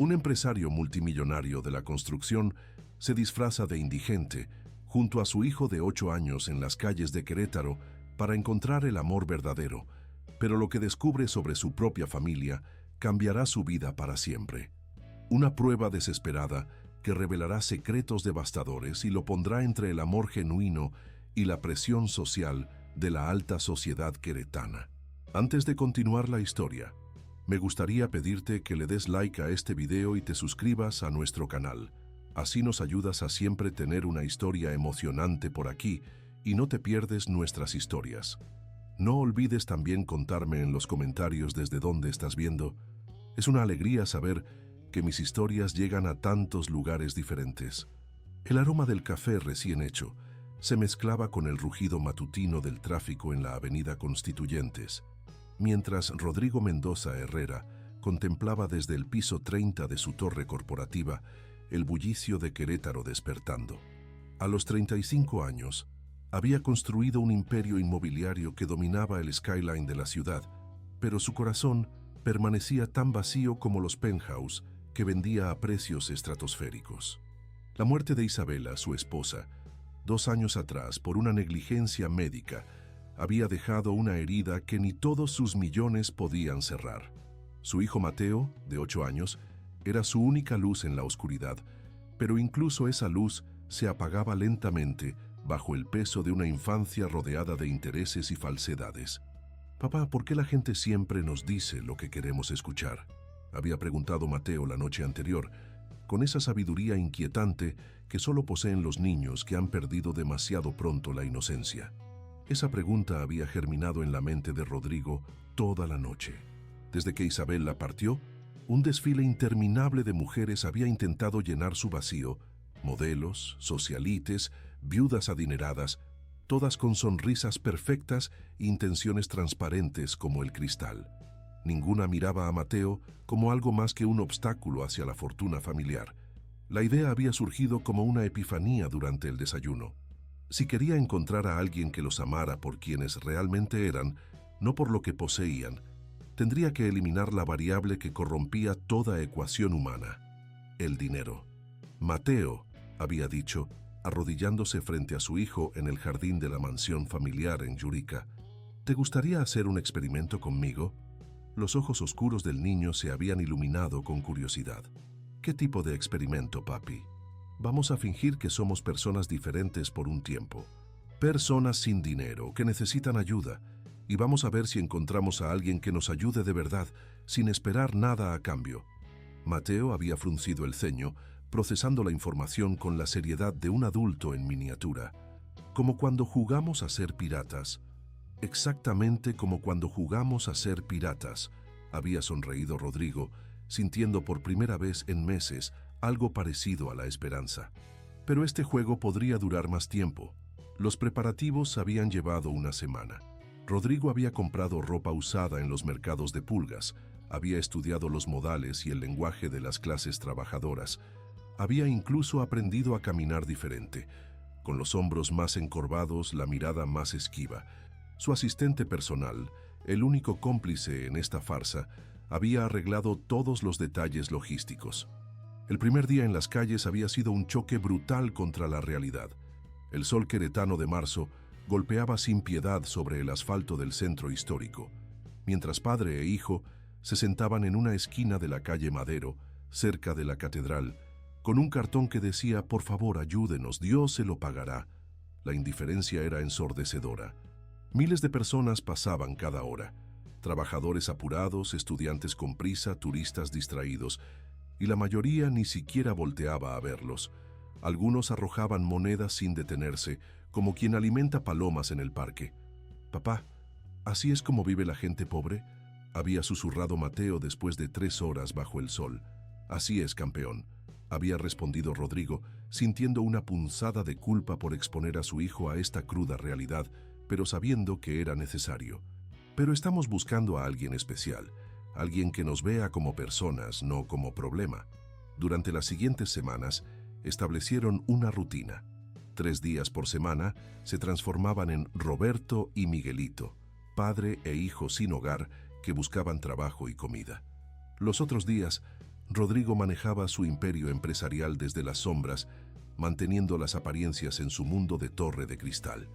Un empresario multimillonario de la construcción se disfraza de indigente junto a su hijo de 8 años en las calles de Querétaro para encontrar el amor verdadero, pero lo que descubre sobre su propia familia cambiará su vida para siempre. Una prueba desesperada que revelará secretos devastadores y lo pondrá entre el amor genuino y la presión social de la alta sociedad queretana. Antes de continuar la historia, me gustaría pedirte que le des like a este video y te suscribas a nuestro canal. Así nos ayudas a siempre tener una historia emocionante por aquí y no te pierdes nuestras historias. No olvides también contarme en los comentarios desde dónde estás viendo. Es una alegría saber que mis historias llegan a tantos lugares diferentes. El aroma del café recién hecho se mezclaba con el rugido matutino del tráfico en la avenida Constituyentes, mientras Rodrigo Mendoza Herrera contemplaba desde el piso 30 de su torre corporativa el bullicio de Querétaro despertando. A los 35 años, había construido un imperio inmobiliario que dominaba el skyline de la ciudad, pero su corazón permanecía tan vacío como los penthouse que vendía a precios estratosféricos. La muerte de Isabela, su esposa, 2 años atrás, por una negligencia médica, había dejado una herida que ni todos sus millones podían cerrar. Su hijo Mateo, de 8 años, era su única luz en la oscuridad, pero incluso esa luz se apagaba lentamente bajo el peso de una infancia rodeada de intereses y falsedades. «Papá, ¿por qué la gente siempre nos dice lo que queremos escuchar?», había preguntado Mateo la noche anterior, con esa sabiduría inquietante que solo poseen los niños que han perdido demasiado pronto la inocencia. Esa pregunta había germinado en la mente de Rodrigo toda la noche. Desde que Isabela partió, un desfile interminable de mujeres había intentado llenar su vacío: modelos, socialites, viudas adineradas, todas con sonrisas perfectas e intenciones transparentes como el cristal. Ninguna miraba a Mateo como algo más que un obstáculo hacia la fortuna familiar. La idea había surgido como una epifanía durante el desayuno. Si quería encontrar a alguien que los amara por quienes realmente eran, no por lo que poseían, tendría que eliminar la variable que corrompía toda ecuación humana: el dinero. Mateo, había dicho, arrodillándose frente a su hijo en el jardín de la mansión familiar en Yurica, ¿te gustaría hacer un experimento conmigo? Los ojos oscuros del niño se habían iluminado con curiosidad. ¿Qué tipo de experimento, papi? Vamos a fingir que somos personas diferentes por un tiempo. Personas sin dinero, que necesitan ayuda, y vamos a ver si encontramos a alguien que nos ayude de verdad, sin esperar nada a cambio. Mateo había fruncido el ceño, procesando la información con la seriedad de un adulto en miniatura. Como cuando jugamos a ser piratas. Exactamente como cuando jugamos a ser piratas, había sonreído Rodrigo, sintiendo por primera vez en meses algo parecido a la esperanza. Pero este juego podría durar más tiempo. Los preparativos habían llevado una semana. Rodrigo había comprado ropa usada en los mercados de pulgas, había estudiado los modales y el lenguaje de las clases trabajadoras, había incluso aprendido a caminar diferente, con los hombros más encorvados, la mirada más esquiva. Su asistente personal, el único cómplice en esta farsa, había arreglado todos los detalles logísticos. El primer día en las calles había sido un choque brutal contra la realidad. El sol queretano de marzo golpeaba sin piedad sobre el asfalto del centro histórico, mientras padre e hijo se sentaban en una esquina de la calle Madero, cerca de la catedral, con un cartón que decía: «Por favor, ayúdenos, Dios se lo pagará». La indiferencia era ensordecedora. Miles de personas pasaban cada hora: trabajadores apurados, estudiantes con prisa, turistas distraídos, y la mayoría ni siquiera volteaba a verlos. Algunos arrojaban monedas sin detenerse, como quien alimenta palomas en el parque. «Papá, ¿así es como vive la gente pobre?», había susurrado Mateo después de 3 horas bajo el sol. «Así es, campeón», había respondido Rodrigo, sintiendo una punzada de culpa por exponer a su hijo a esta cruda realidad, pero sabiendo que era necesario. «Pero estamos buscando a alguien especial, alguien que nos vea como personas, no como problema». Durante las siguientes semanas, establecieron una rutina. 3 días por semana se transformaban en Roberto y Miguelito, padre e hijo sin hogar que buscaban trabajo y comida. Los otros días, Rodrigo manejaba su imperio empresarial desde las sombras, manteniendo las apariencias en su mundo de torre de cristal.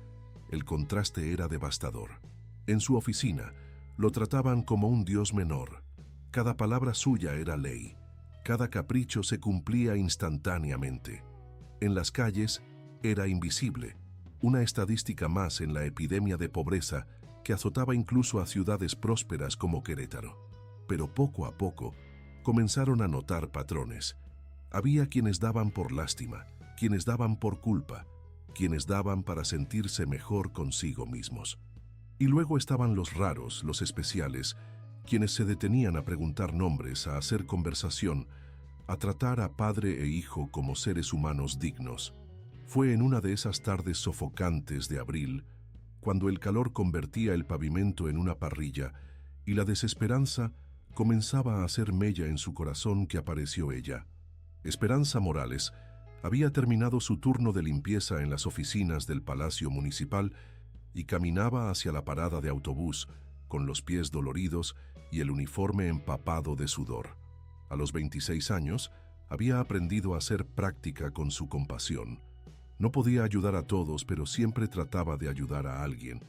El contraste era devastador. En su oficina, lo trataban como un dios menor. Cada palabra suya era ley. Cada capricho se cumplía instantáneamente. En las calles, era invisible, una estadística más en la epidemia de pobreza que azotaba incluso a ciudades prósperas como Querétaro. Pero poco a poco, comenzaron a notar patrones. Había quienes daban por lástima, quienes daban por culpa, quienes daban para sentirse mejor consigo mismos. Y luego estaban los raros, los especiales, quienes se detenían a preguntar nombres, a hacer conversación, a tratar a padre e hijo como seres humanos dignos. Fue en una de esas tardes sofocantes de abril, cuando el calor convertía el pavimento en una parrilla y la desesperanza comenzaba a hacer mella en su corazón, que apareció ella. Esperanza Morales había terminado su turno de limpieza en las oficinas del Palacio Municipal y caminaba hacia la parada de autobús con los pies doloridos y el uniforme empapado de sudor. A los 26 años, había aprendido a hacer práctica con su compasión. No podía ayudar a todos, pero siempre trataba de ayudar a alguien.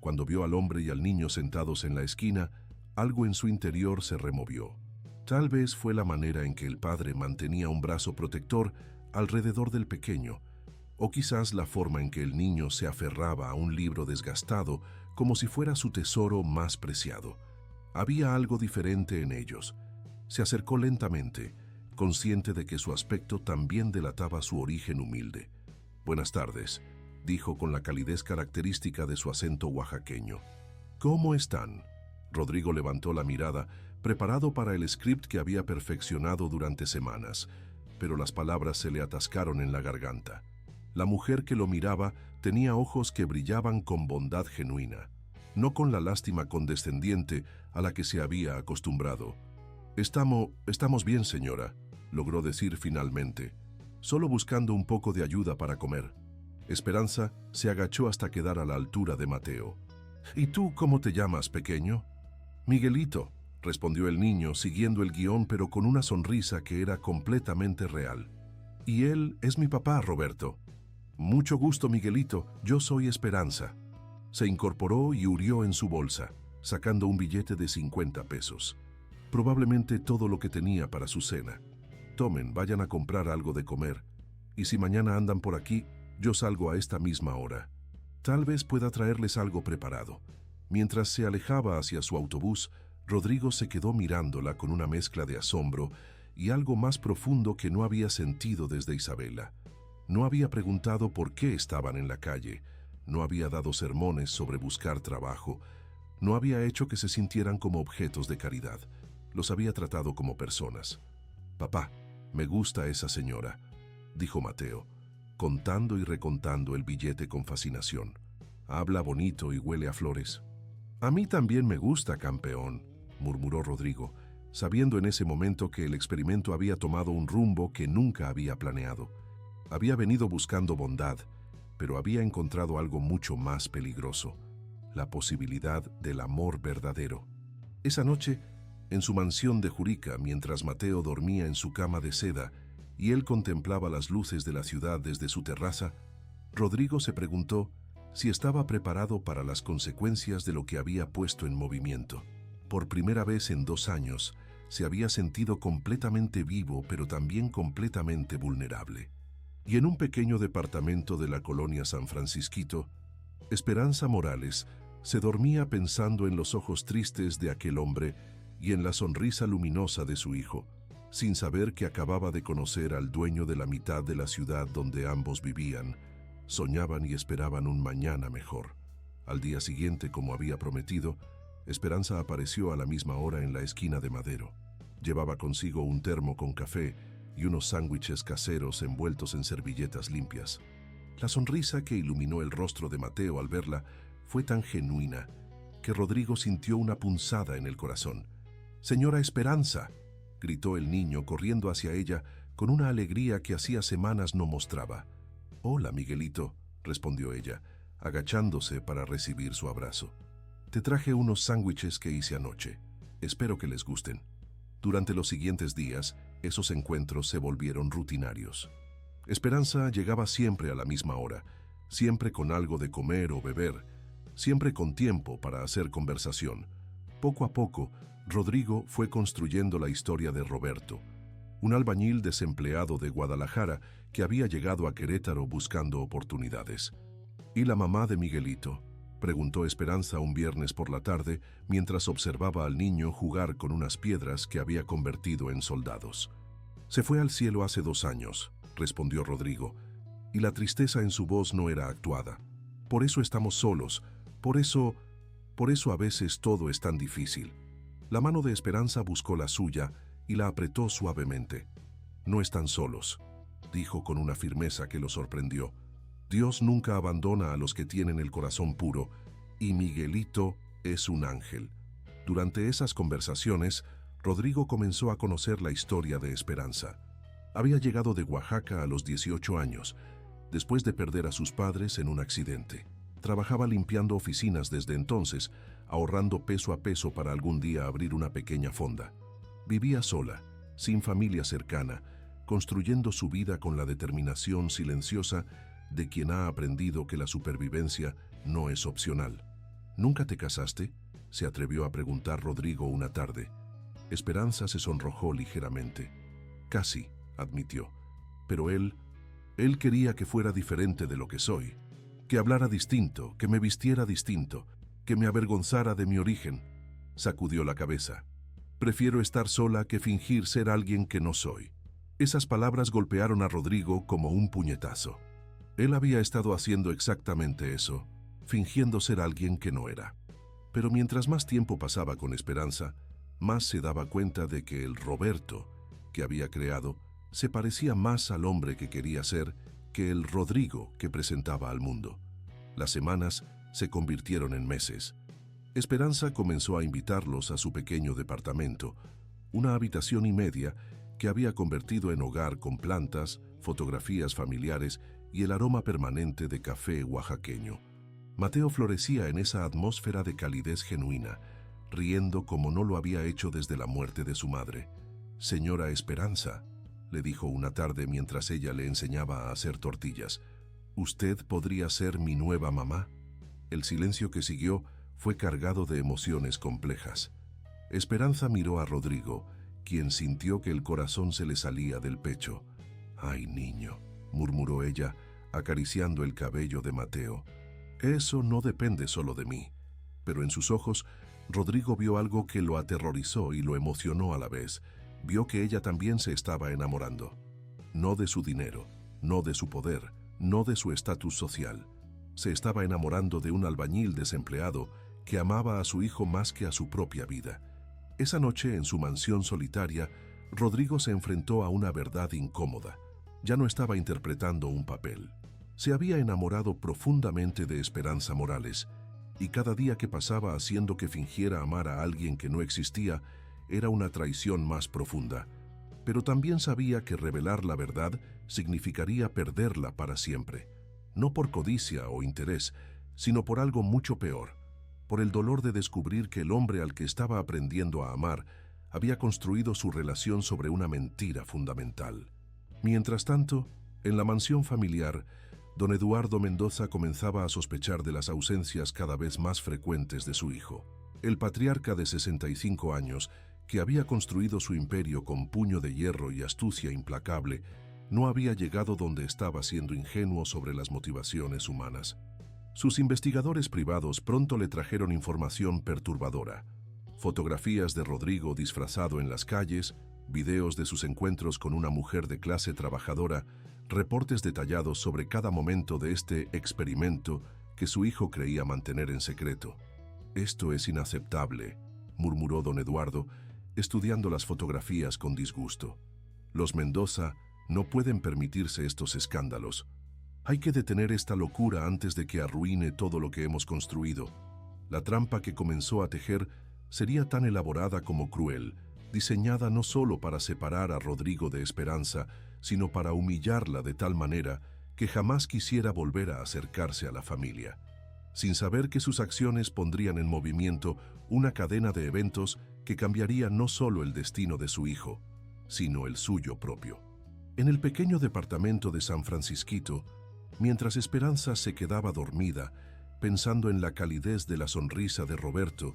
Cuando vio al hombre y al niño sentados en la esquina, algo en su interior se removió. Tal vez fue la manera en que el padre mantenía un brazo protector alrededor del pequeño, o quizás la forma en que el niño se aferraba a un libro desgastado como si fuera su tesoro más preciado. Había algo diferente en ellos. Se acercó lentamente, consciente de que su aspecto también delataba su origen humilde. «Buenas tardes», dijo con la calidez característica de su acento oaxaqueño. «¿Cómo están?». Rodrigo levantó la mirada, preparado para el script que había perfeccionado durante semanas, pero las palabras se le atascaron en la garganta. La mujer que lo miraba tenía ojos que brillaban con bondad genuina, no con la lástima condescendiente a la que se había acostumbrado. Estamos bien, señora», logró decir finalmente, «solo buscando un poco de ayuda para comer». Esperanza se agachó hasta quedar a la altura de Mateo. «¿Y tú cómo te llamas, pequeño?» «Miguelito», respondió el niño, siguiendo el guión pero con una sonrisa que era completamente real. «Y él es mi papá, Roberto». «Mucho gusto, Miguelito, yo soy Esperanza». Se incorporó y hurió en su bolsa, sacando un billete de 50 pesos. Probablemente todo lo que tenía para su cena. «Tomen, vayan a comprar algo de comer. Y si mañana andan por aquí, yo salgo a esta misma hora. Tal vez pueda traerles algo preparado». Mientras se alejaba hacia su autobús, Rodrigo se quedó mirándola con una mezcla de asombro y algo más profundo que no había sentido desde Isabela. No había preguntado por qué estaban en la calle, no había dado sermones sobre buscar trabajo, no había hecho que se sintieran como objetos de caridad, los había tratado como personas. «Papá, me gusta esa señora», dijo Mateo, contando y recontando el billete con fascinación. «Habla bonito y huele a flores». «A mí también me gusta, campeón», murmuró Rodrigo, sabiendo en ese momento que el experimento había tomado un rumbo que nunca había planeado. Había venido buscando bondad, pero había encontrado algo mucho más peligroso: la posibilidad del amor verdadero. Esa noche, en su mansión de Jurica, mientras Mateo dormía en su cama de seda y él contemplaba las luces de la ciudad desde su terraza, Rodrigo se preguntó si estaba preparado para las consecuencias de lo que había puesto en movimiento. Por primera vez en 2 años, se había sentido completamente vivo, pero también completamente vulnerable. Y en un pequeño departamento de la colonia San Francisquito, Esperanza Morales se dormía pensando en los ojos tristes de aquel hombre y en la sonrisa luminosa de su hijo, sin saber que acababa de conocer al dueño de la mitad de la ciudad donde ambos vivían. Soñaban y esperaban un mañana mejor. Al día siguiente, como había prometido, Esperanza apareció a la misma hora en la esquina de Madero. Llevaba consigo un termo con café y unos sándwiches caseros envueltos en servilletas limpias. La sonrisa que iluminó el rostro de Mateo al verla fue tan genuina que Rodrigo sintió una punzada en el corazón. «Señora Esperanza», gritó el niño corriendo hacia ella con una alegría que hacía semanas no mostraba. «Hola, Miguelito», respondió ella, agachándose para recibir su abrazo. «Te traje unos sándwiches que hice anoche. Espero que les gusten». Durante los siguientes días, Esos encuentros se volvieron rutinarios. Esperanza llegaba siempre a la misma hora, siempre con algo de comer o beber, siempre con tiempo para hacer conversación. Poco a poco, Rodrigo fue construyendo la historia de Roberto, un albañil desempleado de Guadalajara que había llegado a Querétaro buscando oportunidades. ¿Y la mamá de Miguelito?, preguntó Esperanza un viernes por la tarde mientras observaba al niño jugar con unas piedras que había convertido en soldados. Se fue al cielo hace 2 años, respondió Rodrigo, y la tristeza en su voz no era actuada. Por eso estamos solos, por eso a veces todo es tan difícil. La mano de Esperanza buscó la suya y la apretó suavemente. No están solos, dijo con una firmeza que lo sorprendió. Dios nunca abandona a los que tienen el corazón puro, y Miguelito es un ángel. Durante esas conversaciones, Rodrigo comenzó a conocer la historia de Esperanza. Había llegado de Oaxaca a los 18 años, después de perder a sus padres en un accidente. Trabajaba limpiando oficinas desde entonces, ahorrando peso a peso para algún día abrir una pequeña fonda. Vivía sola, sin familia cercana, construyendo su vida con la determinación silenciosa de quien ha aprendido que la supervivencia no es opcional. ¿Nunca te casaste?, se atrevió a preguntar Rodrigo una tarde. Esperanza se sonrojó ligeramente. Casi, admitió, pero él quería que fuera diferente de lo que soy, que hablara distinto, que me vistiera distinto, que me avergonzara de mi origen. Sacudió la cabeza. Prefiero estar sola que fingir ser alguien que no soy. Esas palabras golpearon a Rodrigo como un puñetazo. Él había estado haciendo exactamente eso, fingiendo ser alguien que no era. Pero mientras más tiempo pasaba con Esperanza, más se daba cuenta de que el Roberto que había creado se parecía más al hombre que quería ser que el Rodrigo que presentaba al mundo. Las semanas se convirtieron en meses. Esperanza comenzó a invitarlos a su pequeño departamento, una habitación y media que había convertido en hogar con plantas, fotografías familiares y el aroma permanente de café oaxaqueño. Mateo florecía en esa atmósfera de calidez genuina, riendo como no lo había hecho desde la muerte de su madre. «Señora Esperanza», le dijo una tarde mientras ella le enseñaba a hacer tortillas, «¿usted podría ser mi nueva mamá?». El silencio que siguió fue cargado de emociones complejas. Esperanza miró a Rodrigo, quien sintió que el corazón se le salía del pecho. «Ay, niño», murmuró ella, acariciando el cabello de Mateo. «Eso no depende solo de mí». Pero en sus ojos, Rodrigo vio algo que lo aterrorizó y lo emocionó a la vez. Vio que ella también se estaba enamorando. No de su dinero, no de su poder, no de su estatus social. Se estaba enamorando de un albañil desempleado que amaba a su hijo más que a su propia vida. Esa noche, en su mansión solitaria, Rodrigo se enfrentó a una verdad incómoda. Ya no estaba interpretando un papel. Se había enamorado profundamente de Esperanza Morales, y cada día que pasaba haciendo que fingiera amar a alguien que no existía era una traición más profunda. Pero también sabía que revelar la verdad significaría perderla para siempre. No por codicia o interés, sino por algo mucho peor, por el dolor de descubrir que el hombre al que estaba aprendiendo a amar había construido su relación sobre una mentira fundamental. Mientras tanto, en la mansión familiar, don Eduardo Mendoza comenzaba a sospechar de las ausencias cada vez más frecuentes de su hijo. El patriarca de 65 años, que había construido su imperio con puño de hierro y astucia implacable, no había llegado donde estaba siendo ingenuo sobre las motivaciones humanas. Sus investigadores privados pronto le trajeron información perturbadora. Fotografías de Rodrigo disfrazado en las calles, videos de sus encuentros con una mujer de clase trabajadora, reportes detallados sobre cada momento de este experimento que su hijo creía mantener en secreto. «Esto es inaceptable», murmuró don Eduardo, estudiando las fotografías con disgusto. «Los Mendoza no pueden permitirse estos escándalos. Hay que detener esta locura antes de que arruine todo lo que hemos construido». La trampa que comenzó a tejer sería tan elaborada como cruel, diseñada no solo para separar a Rodrigo de Esperanza, sino para humillarla de tal manera que jamás quisiera volver a acercarse a la familia. Sin saber que sus acciones pondrían en movimiento una cadena de eventos que cambiaría no solo el destino de su hijo, sino el suyo propio. En el pequeño departamento de San Francisquito, mientras Esperanza se quedaba dormida, pensando en la calidez de la sonrisa de Roberto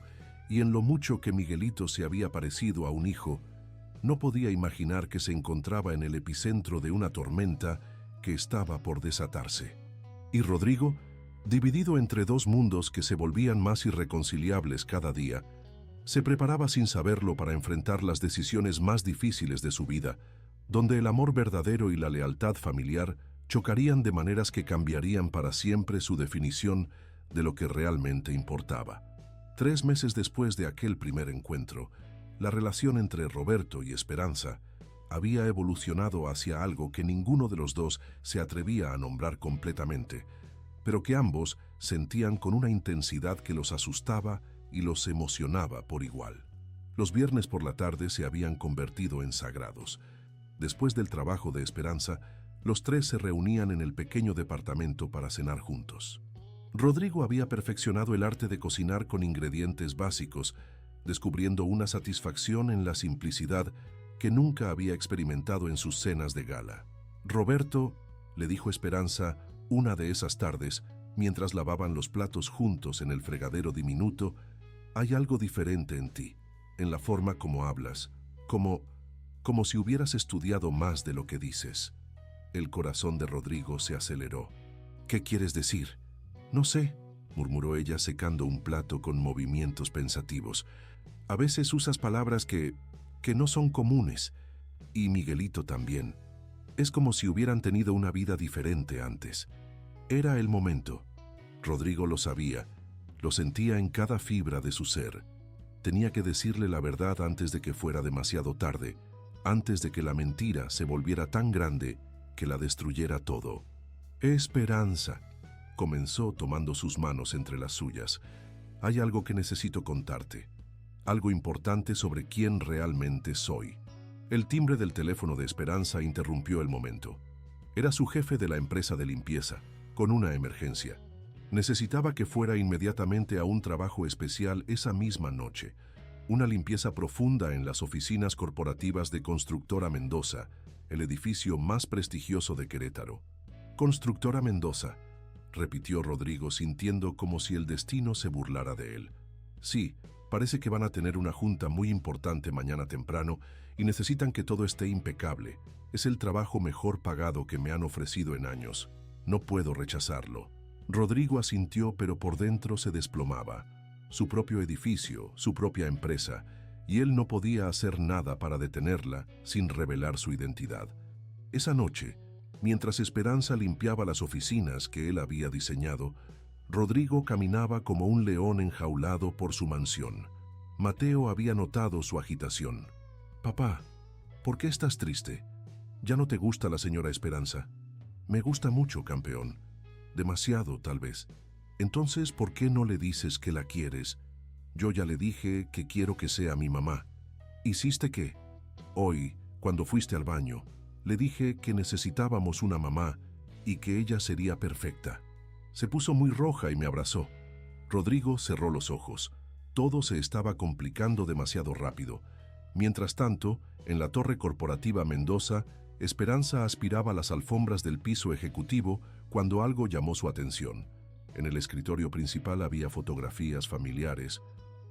y en lo mucho que Miguelito se había parecido a un hijo, no podía imaginar que se encontraba en el epicentro de una tormenta que estaba por desatarse. Y Rodrigo, dividido entre dos mundos que se volvían más irreconciliables cada día, se preparaba sin saberlo para enfrentar las decisiones más difíciles de su vida, donde el amor verdadero y la lealtad familiar chocarían de maneras que cambiarían para siempre su definición de lo que realmente importaba. 3 meses después de aquel primer encuentro, la relación entre Roberto y Esperanza había evolucionado hacia algo que ninguno de los dos se atrevía a nombrar completamente, pero que ambos sentían con una intensidad que los asustaba y los emocionaba por igual. Los viernes por la tarde se habían convertido en sagrados. Después del trabajo de Esperanza, los tres se reunían en el pequeño departamento para cenar juntos. Rodrigo había perfeccionado el arte de cocinar con ingredientes básicos, descubriendo una satisfacción en la simplicidad que nunca había experimentado en sus cenas de gala. Roberto, le dijo Esperanza una de esas tardes, mientras lavaban los platos juntos en el fregadero diminuto, hay algo diferente en ti, en la forma como hablas, como si hubieras estudiado más de lo que dices. El corazón de Rodrigo se aceleró. ¿Qué quieres decir? No sé, murmuró ella secando un plato con movimientos pensativos. A veces usas palabras que no son comunes, y Miguelito también. Es como si hubieran tenido una vida diferente antes. Era el momento. Rodrigo lo sabía, lo sentía en cada fibra de su ser. Tenía que decirle la verdad antes de que fuera demasiado tarde, antes de que la mentira se volviera tan grande que la destruyera todo. Esperanza, comenzó tomando sus manos entre las suyas. Hay algo que necesito contarte. Algo importante sobre quién realmente soy. El timbre del teléfono de Esperanza interrumpió el momento. Era su jefe de la empresa de limpieza, con una emergencia. Necesitaba que fuera inmediatamente a un trabajo especial esa misma noche. Una limpieza profunda en las oficinas corporativas de Constructora Mendoza, el edificio más prestigioso de Querétaro. Constructora Mendoza, repitió Rodrigo sintiendo como si el destino se burlara de él. Sí, parece que van a tener una junta muy importante mañana temprano y necesitan que todo esté impecable. Es el trabajo mejor pagado que me han ofrecido en años. No puedo rechazarlo. Rodrigo asintió, pero por dentro se desplomaba. Su propio edificio, su propia empresa, y él no podía hacer nada para detenerla sin revelar su identidad. Esa noche, mientras Esperanza limpiaba las oficinas que él había diseñado, Rodrigo caminaba como un león enjaulado por su mansión. Mateo había notado su agitación. «Papá, ¿por qué estás triste? ¿Ya no te gusta la señora Esperanza?» «Me gusta mucho, campeón. Demasiado, tal vez. Entonces, ¿por qué no le dices que la quieres? Yo ya le dije que quiero que sea mi mamá. ¿Hiciste qué? Hoy, cuando fuiste al baño, le dije que necesitábamos una mamá y que ella sería perfecta». Se puso muy roja y me abrazó. Rodrigo cerró los ojos. Todo se estaba complicando demasiado rápido. Mientras tanto, en la torre corporativa Mendoza, Esperanza aspiraba las alfombras del piso ejecutivo cuando algo llamó su atención. En el escritorio principal había fotografías familiares.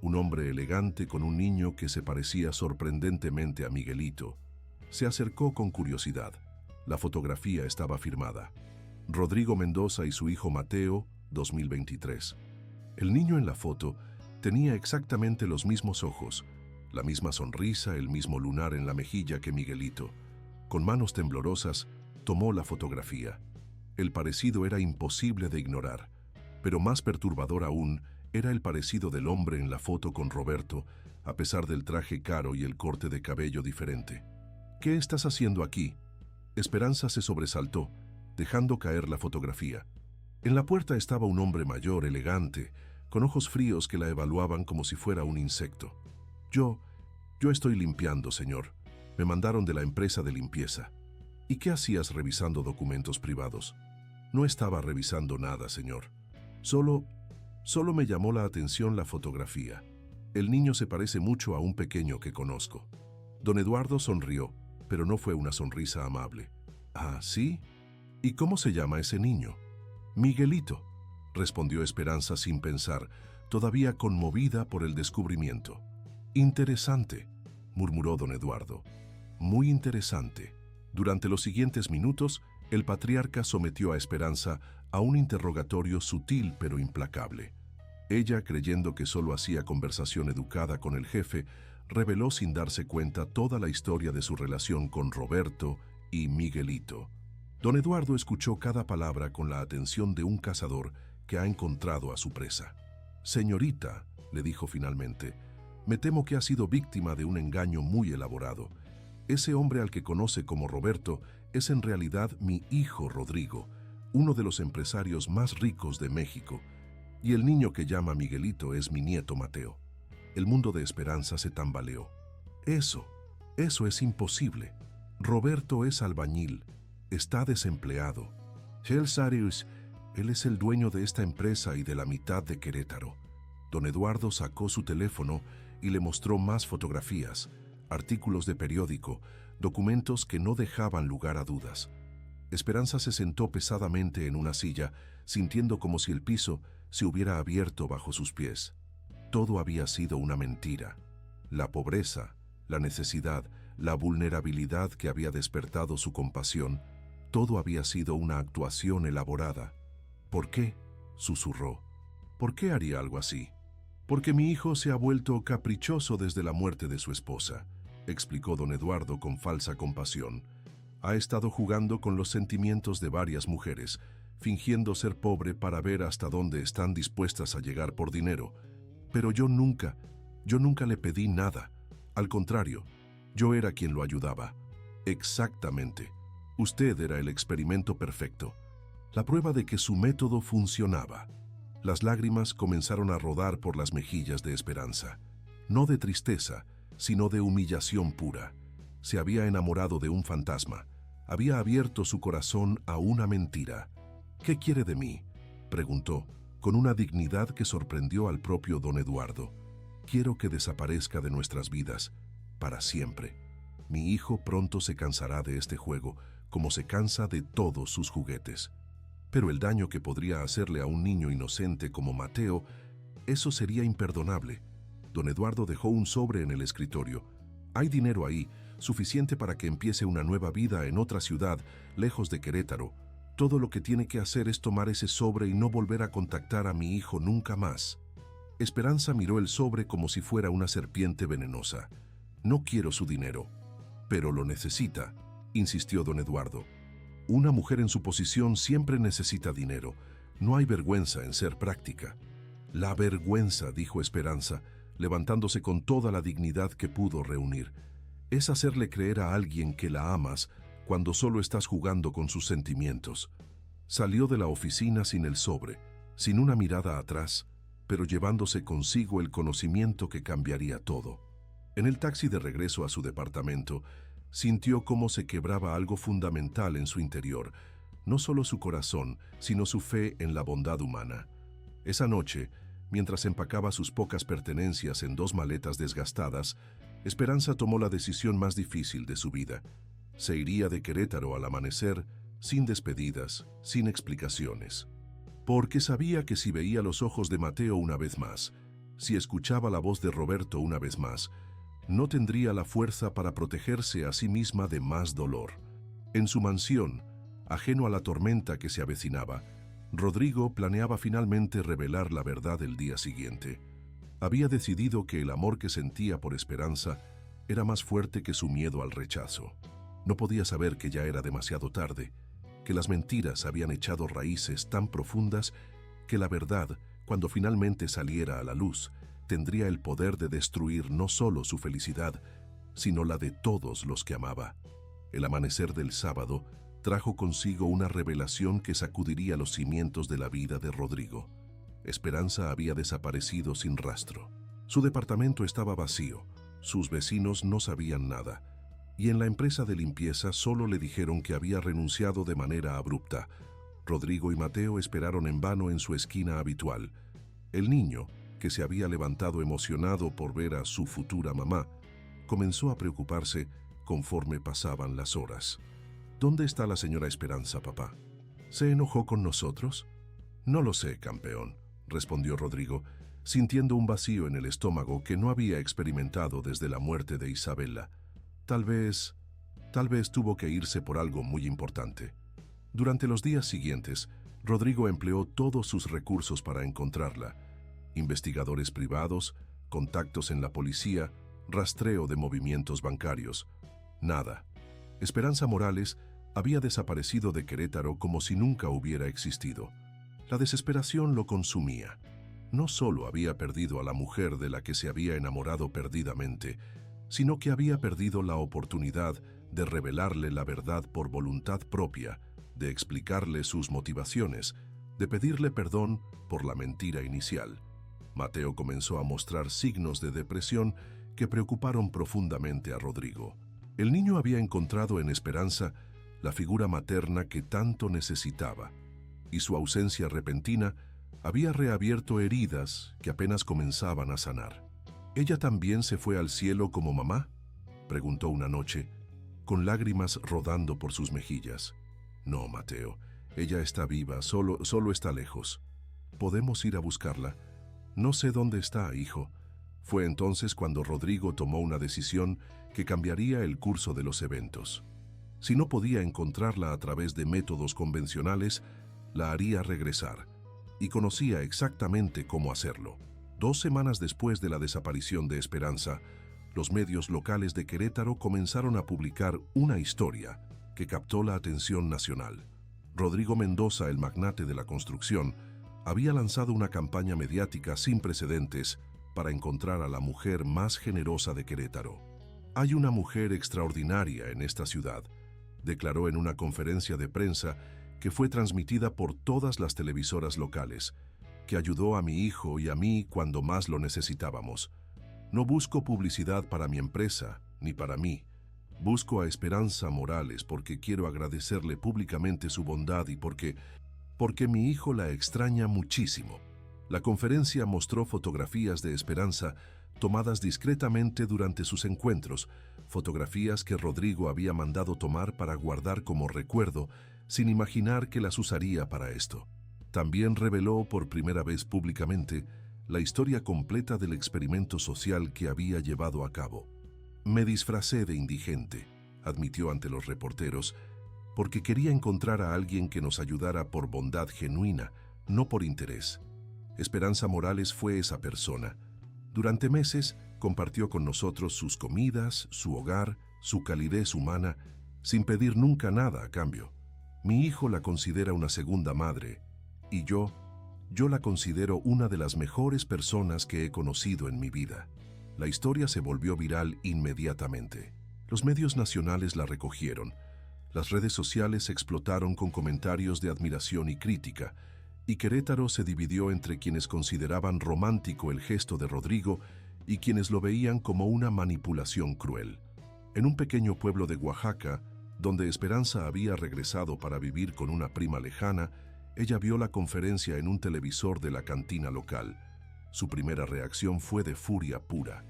Un hombre elegante con un niño que se parecía sorprendentemente a Miguelito. Se acercó con curiosidad. La fotografía estaba firmada. Rodrigo Mendoza y su hijo Mateo, 2023. El niño en la foto tenía exactamente los mismos ojos, la misma sonrisa, el mismo lunar en la mejilla que Miguelito. Con manos temblorosas, tomó la fotografía. El parecido era imposible de ignorar, pero más perturbador aún era el parecido del hombre en la foto con Roberto, a pesar del traje caro y el corte de cabello diferente. «¿Qué estás haciendo aquí?» Esperanza se sobresaltó, dejando caer la fotografía. En la puerta estaba un hombre mayor, elegante, con ojos fríos que la evaluaban como si fuera un insecto. Yo estoy limpiando, señor. Me mandaron de la empresa de limpieza». «¿Y qué hacías revisando documentos privados?» «No estaba revisando nada, señor. Solo me llamó la atención la fotografía. El niño se parece mucho a un pequeño que conozco». Don Eduardo sonrió. pero no fue una sonrisa amable. «Ah, ¿sí? ¿Y cómo se llama ese niño?» «Miguelito», respondió Esperanza sin pensar, todavía conmovida por el descubrimiento. «Interesante», murmuró don Eduardo. «Muy interesante». Durante los siguientes minutos, el patriarca sometió a Esperanza a un interrogatorio sutil pero implacable. Ella, creyendo que solo hacía conversación educada con el jefe, reveló sin darse cuenta toda la historia de su relación con Roberto y Miguelito. Don Eduardo escuchó cada palabra con la atención de un cazador que ha encontrado a su presa. «Señorita», le dijo finalmente, «me temo que ha sido víctima de un engaño muy elaborado. Ese hombre al que conoce como Roberto es en realidad mi hijo Rodrigo, uno de los empresarios más ricos de México, y el niño que llama Miguelito es mi nieto Mateo». El mundo de Esperanza se tambaleó. Eso es imposible. Roberto es albañil, está desempleado. Él es el dueño de esta empresa y de la mitad de Querétaro. Don Eduardo sacó su teléfono y le mostró más fotografías, artículos de periódico, documentos que no dejaban lugar a dudas. Esperanza se sentó pesadamente en una silla, sintiendo como si el piso se hubiera abierto bajo sus pies. Todo había sido una mentira. La pobreza, la necesidad, la vulnerabilidad que había despertado su compasión, todo había sido una actuación elaborada. «¿Por qué?», susurró. «¿Por qué haría algo así?» «Porque mi hijo se ha vuelto caprichoso desde la muerte de su esposa», explicó don Eduardo con falsa compasión. «Ha estado jugando con los sentimientos de varias mujeres, fingiendo ser pobre para ver hasta dónde están dispuestas a llegar por dinero. Pero yo nunca le pedí nada. Al contrario, yo era quien lo ayudaba». «Exactamente. Usted era el experimento perfecto, la prueba de que su método funcionaba». Las lágrimas comenzaron a rodar por las mejillas de Esperanza. No de tristeza, sino de humillación pura. Se había enamorado de un fantasma. Había abierto su corazón a una mentira. «¿Qué quiere de mí?», preguntó, con una dignidad que sorprendió al propio don Eduardo. «Quiero que desaparezca de nuestras vidas, para siempre. Mi hijo pronto se cansará de este juego, como se cansa de todos sus juguetes. Pero el daño que podría hacerle a un niño inocente como Mateo, eso sería imperdonable». Don Eduardo dejó un sobre en el escritorio. «Hay dinero ahí, suficiente para que empiece una nueva vida en otra ciudad, lejos de Querétaro. Todo lo que tiene que hacer es tomar ese sobre y no volver a contactar a mi hijo nunca más». Esperanza miró el sobre como si fuera una serpiente venenosa. «No quiero su dinero». «Pero lo necesita», insistió don Eduardo. «Una mujer en su posición siempre necesita dinero. No hay vergüenza en ser práctica». «La vergüenza», dijo Esperanza, levantándose con toda la dignidad que pudo reunir, «es hacerle creer a alguien que la amas cuando solo estás jugando con sus sentimientos». Salió de la oficina sin el sobre, sin una mirada atrás, pero llevándose consigo el conocimiento que cambiaría todo. En el taxi de regreso a su departamento, sintió cómo se quebraba algo fundamental en su interior, no solo su corazón, sino su fe en la bondad humana. Esa noche, mientras empacaba sus pocas pertenencias en 2 maletas desgastadas, Esperanza tomó la decisión más difícil de su vida. Se iría de Querétaro al amanecer, sin despedidas, sin explicaciones. Porque sabía que si veía los ojos de Mateo una vez más, si escuchaba la voz de Roberto una vez más, no tendría la fuerza para protegerse a sí misma de más dolor. En su mansión, ajeno a la tormenta que se avecinaba, Rodrigo planeaba finalmente revelar la verdad el día siguiente. Había decidido que el amor que sentía por Esperanza era más fuerte que su miedo al rechazo. No podía saber que ya era demasiado tarde, que las mentiras habían echado raíces tan profundas que la verdad, cuando finalmente saliera a la luz, tendría el poder de destruir no solo su felicidad, sino la de todos los que amaba. El amanecer del sábado trajo consigo una revelación que sacudiría los cimientos de la vida de Rodrigo. Esperanza había desaparecido sin rastro. Su departamento estaba vacío, sus vecinos no sabían nada, y en la empresa de limpieza solo le dijeron que había renunciado de manera abrupta. Rodrigo y Mateo esperaron en vano en su esquina habitual. El niño, que se había levantado emocionado por ver a su futura mamá, comenzó a preocuparse conforme pasaban las horas. ¿Dónde está la señora Esperanza, papá? ¿Se enojó con nosotros? No lo sé, campeón, respondió Rodrigo, sintiendo un vacío en el estómago que no había experimentado desde la muerte de Isabela. Tal vez tuvo que irse por algo muy importante. Durante los días siguientes, Rodrigo empleó todos sus recursos para encontrarla. Investigadores privados, contactos en la policía, rastreo de movimientos bancarios. Nada. Esperanza Morales había desaparecido de Querétaro como si nunca hubiera existido. La desesperación lo consumía. No solo había perdido a la mujer de la que se había enamorado perdidamente, sino que había perdido la oportunidad de revelarle la verdad por voluntad propia, de explicarle sus motivaciones, de pedirle perdón por la mentira inicial. Mateo comenzó a mostrar signos de depresión que preocuparon profundamente a Rodrigo. El niño había encontrado en Esperanza la figura materna que tanto necesitaba, y su ausencia repentina había reabierto heridas que apenas comenzaban a sanar. ¿Ella también se fue al cielo como mamá?, preguntó una noche, con lágrimas rodando por sus mejillas. No, Mateo, ella está viva, solo está lejos. ¿Podemos ir a buscarla? No sé dónde está, hijo. Fue entonces cuando Rodrigo tomó una decisión que cambiaría el curso de los eventos. Si no podía encontrarla a través de métodos convencionales, la haría regresar, y conocía exactamente cómo hacerlo. 2 semanas después de la desaparición de Esperanza, los medios locales de Querétaro comenzaron a publicar una historia que captó la atención nacional. Rodrigo Mendoza, el magnate de la construcción, había lanzado una campaña mediática sin precedentes para encontrar a la mujer más generosa de Querétaro. «Hay una mujer extraordinaria en esta ciudad», declaró en una conferencia de prensa que fue transmitida por todas las televisoras locales, que ayudó a mi hijo y a mí cuando más lo necesitábamos. No busco publicidad para mi empresa, ni para mí. Busco a Esperanza Morales porque quiero agradecerle públicamente su bondad y porque mi hijo la extraña muchísimo. La conferencia mostró fotografías de Esperanza tomadas discretamente durante sus encuentros, fotografías que Rodrigo había mandado tomar para guardar como recuerdo, sin imaginar que las usaría para esto. También reveló por primera vez públicamente la historia completa del experimento social que había llevado a cabo. «Me disfracé de indigente», admitió ante los reporteros, «porque quería encontrar a alguien que nos ayudara por bondad genuina, no por interés». Esperanza Morales fue esa persona. Durante meses compartió con nosotros sus comidas, su hogar, su calidez humana, sin pedir nunca nada a cambio. Mi hijo la considera una segunda madre, y yo la considero una de las mejores personas que he conocido en mi vida. La historia se volvió viral inmediatamente. Los medios nacionales la recogieron. Las redes sociales explotaron con comentarios de admiración y crítica, y Querétaro se dividió entre quienes consideraban romántico el gesto de Rodrigo y quienes lo veían como una manipulación cruel. En un pequeño pueblo de Oaxaca, donde Esperanza había regresado para vivir con una prima lejana, ella vio la conferencia en un televisor de la cantina local. Su primera reacción fue de furia pura.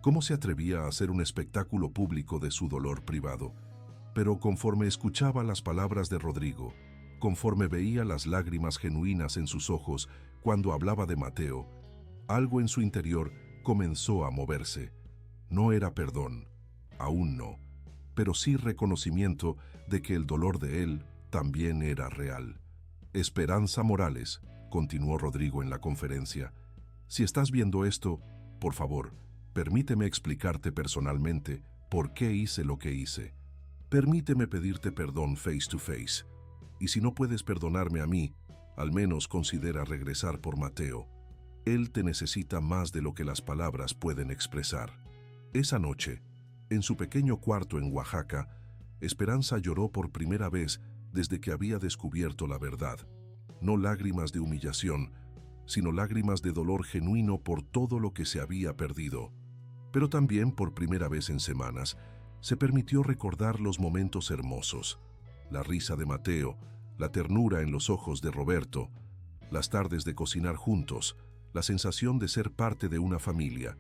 ¿Cómo se atrevía a hacer un espectáculo público de su dolor privado? Pero conforme escuchaba las palabras de Rodrigo, conforme veía las lágrimas genuinas en sus ojos cuando hablaba de Mateo, algo en su interior comenzó a moverse. No era perdón, aún no, pero sí reconocimiento de que el dolor de él también era real. Esperanza Morales, continuó Rodrigo en la conferencia, si estás viendo esto, por favor, permíteme explicarte personalmente por qué hice lo que hice. Permíteme pedirte perdón face to face. Y si no puedes perdonarme a mí, al menos considera regresar por Mateo. Él te necesita más de lo que las palabras pueden expresar. Esa noche, en su pequeño cuarto en Oaxaca, Esperanza lloró por primera vez desde que había descubierto la verdad. No lágrimas de humillación, sino lágrimas de dolor genuino por todo lo que se había perdido. Pero también, por primera vez en semanas, se permitió recordar los momentos hermosos, la risa de Mateo, la ternura en los ojos de Roberto, las tardes de cocinar juntos, la sensación de ser parte de una familia,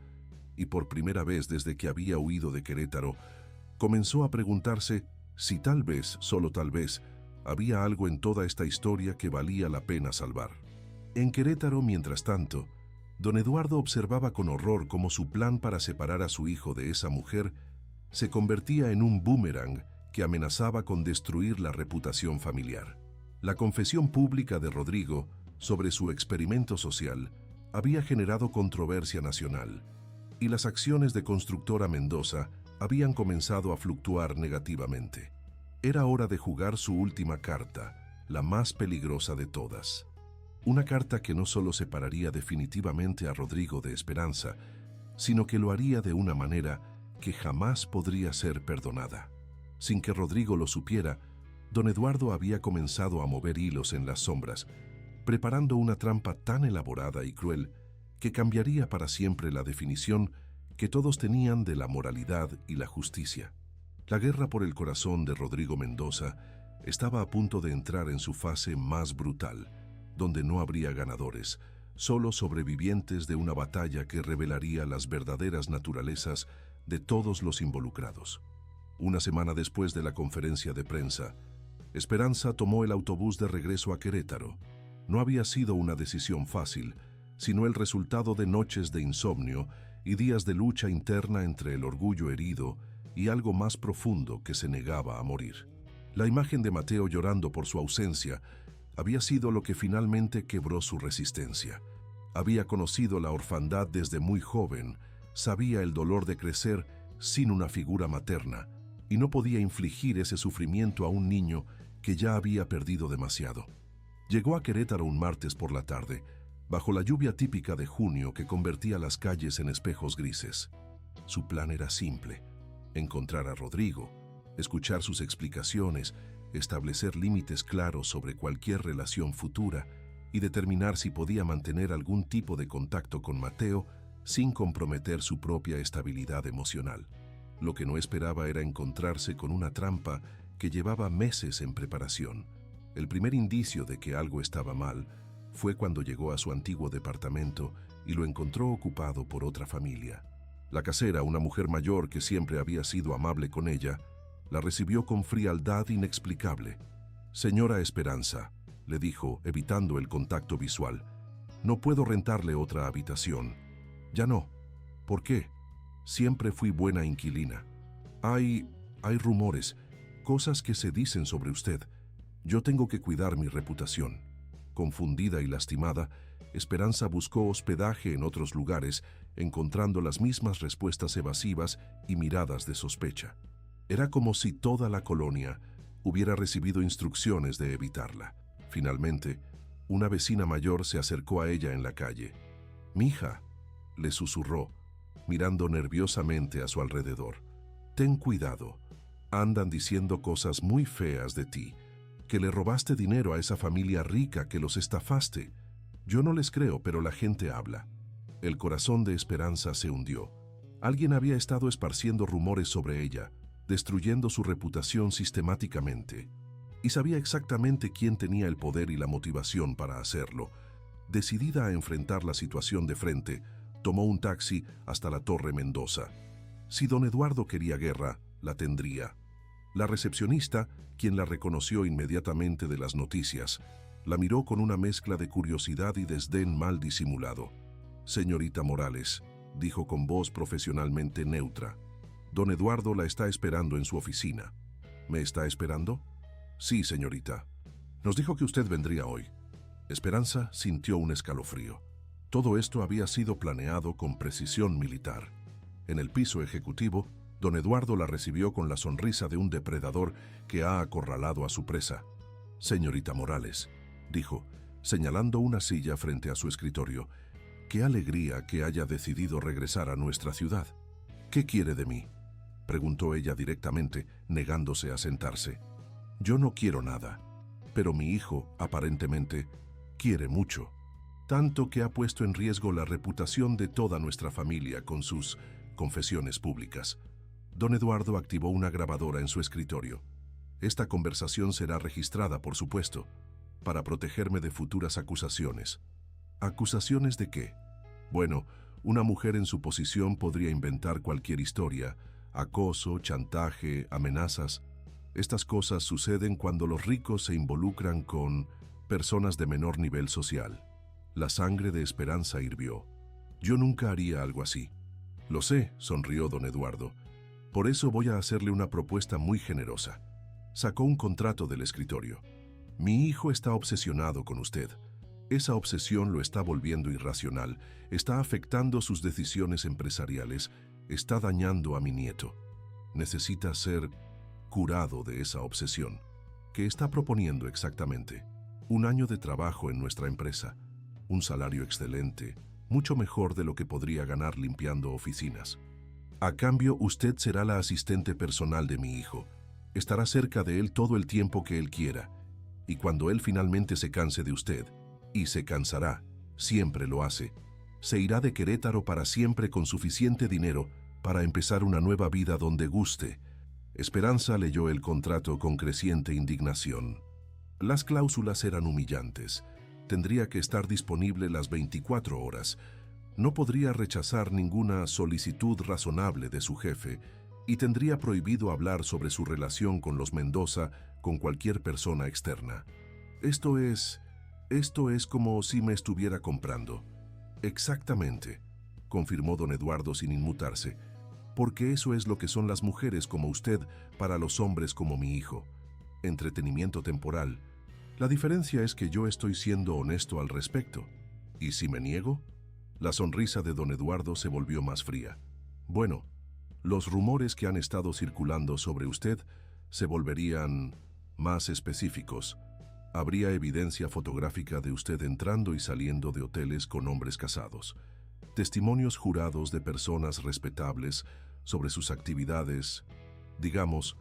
y por primera vez desde que había huido de Querétaro, Comenzó a preguntarse si tal vez, solo tal vez, había algo en toda esta historia que valía la pena salvar. En Querétaro, mientras tanto, don Eduardo observaba con horror cómo su plan para separar a su hijo de esa mujer se convertía en un boomerang que amenazaba con destruir la reputación familiar. La confesión pública de Rodrigo sobre su experimento social había generado controversia nacional, y las acciones de Constructora Mendoza habían comenzado a fluctuar negativamente. Era hora de jugar su última carta, la más peligrosa de todas. Una carta que no solo separaría definitivamente a Rodrigo de Esperanza, sino que lo haría de una manera que jamás podría ser perdonada. Sin que Rodrigo lo supiera, don Eduardo había comenzado a mover hilos en las sombras, preparando una trampa tan elaborada y cruel que cambiaría para siempre la definición que todos tenían de la moralidad y la justicia. La guerra por el corazón de Rodrigo Mendoza estaba a punto de entrar en su fase más brutal, donde no habría ganadores, solo sobrevivientes de una batalla que revelaría las verdaderas naturalezas de todos los involucrados. Una semana después de la conferencia de prensa, Esperanza tomó el autobús de regreso a Querétaro. No había sido una decisión fácil, sino el resultado de noches de insomnio y días de lucha interna entre el orgullo herido y algo más profundo que se negaba a morir. La imagen de Mateo llorando por su ausencia había sido lo que finalmente quebró su resistencia. Había conocido la orfandad desde muy joven, sabía el dolor de crecer sin una figura materna y no podía infligir ese sufrimiento a un niño que ya había perdido demasiado. Llegó a Querétaro un martes por la tarde, bajo la lluvia típica de junio que convertía las calles en espejos grises. Su plan era simple: encontrar a Rodrigo, escuchar sus explicaciones, establecer límites claros sobre cualquier relación futura y determinar si podía mantener algún tipo de contacto con Mateo sin comprometer su propia estabilidad emocional. Lo que no esperaba era encontrarse con una trampa que llevaba meses en preparación. El primer indicio de que algo estaba mal fue cuando llegó a su antiguo departamento y lo encontró ocupado por otra familia. La casera, una mujer mayor que siempre había sido amable con ella, la recibió con frialdad inexplicable. «Señora Esperanza», le dijo, evitando el contacto visual, «no puedo rentarle otra habitación». «Ya no». «¿Por qué? Siempre fui buena inquilina». Hay rumores, cosas que se dicen sobre usted. Yo tengo que cuidar mi reputación». Confundida y lastimada, Esperanza buscó hospedaje en otros lugares, encontrando las mismas respuestas evasivas y miradas de sospecha. Era como si toda la colonia hubiera recibido instrucciones de evitarla. Finalmente, una vecina mayor se acercó a ella en la calle. «Mija», le susurró, mirando nerviosamente a su alrededor, «ten cuidado. Andan diciendo cosas muy feas de ti, que le robaste dinero a esa familia rica, que los estafaste. Yo no les creo, pero la gente habla». El corazón de Esperanza se hundió. Alguien había estado esparciendo rumores sobre ella, destruyendo su reputación sistemáticamente. Y sabía exactamente quién tenía el poder y la motivación para hacerlo. Decidida a enfrentar la situación de frente, tomó un taxi hasta la Torre Mendoza. Si don Eduardo quería guerra, la tendría. La recepcionista, quien la reconoció inmediatamente de las noticias, la miró con una mezcla de curiosidad y desdén mal disimulado. «Señorita Morales», dijo con voz profesionalmente neutra, «don Eduardo la está esperando en su oficina». «¿Me está esperando?» «Sí, señorita. Nos dijo que usted vendría hoy». Esperanza sintió un escalofrío. Todo esto había sido planeado con precisión militar. En el piso ejecutivo, don Eduardo la recibió con la sonrisa de un depredador que ha acorralado a su presa. «Señorita Morales», dijo, señalando una silla frente a su escritorio, «qué alegría que haya decidido regresar a nuestra ciudad». «¿Qué quiere de mí?», preguntó ella directamente, negándose a sentarse. «Yo no quiero nada, pero mi hijo, aparentemente, quiere mucho. Tanto que ha puesto en riesgo la reputación de toda nuestra familia con sus confesiones públicas». Don Eduardo activó una grabadora en su escritorio. «Esta conversación será registrada, por supuesto, para protegerme de futuras acusaciones». «¿Acusaciones de qué?». «Bueno, una mujer en su posición podría inventar cualquier historia, acoso, chantaje, amenazas. Estas cosas suceden cuando los ricos se involucran con personas de menor nivel social. La sangre de Esperanza hirvió. Yo nunca haría algo así. Lo sé, sonrió don Eduardo. Por eso voy a hacerle una propuesta muy generosa. Sacó un contrato del escritorio. Mi hijo está obsesionado con usted. Esa obsesión lo está volviendo irracional, está afectando sus decisiones empresariales, está dañando a mi nieto. Necesita ser curado de esa obsesión. ¿Qué está proponiendo exactamente? 1 año de trabajo en nuestra empresa, un salario excelente, mucho mejor de lo que podría ganar limpiando oficinas. A cambio, usted será la asistente personal de mi hijo. Estará cerca de él todo el tiempo que él quiera. Y cuando él finalmente se canse de usted, y se cansará, siempre lo hace, se irá de Querétaro para siempre con suficiente dinero para empezar una nueva vida donde guste. Esperanza leyó el contrato con creciente indignación. Las cláusulas eran humillantes. Tendría que estar disponible las 24 horas. No podría rechazar ninguna solicitud razonable de su jefe y tendría prohibido hablar sobre su relación con los Mendoza con cualquier persona externa. Esto es como si me estuviera comprando. Exactamente, confirmó don Eduardo sin inmutarse, porque eso es lo que son las mujeres como usted para los hombres como mi hijo. Entretenimiento temporal. La diferencia es que yo estoy siendo honesto al respecto. ¿Y si me niego? La sonrisa de don Eduardo se volvió más fría. Bueno, los rumores que han estado circulando sobre usted se volverían más específicos. Habría evidencia fotográfica de usted entrando y saliendo de hoteles con hombres casados. Testimonios jurados de personas respetables sobre sus actividades, digamos,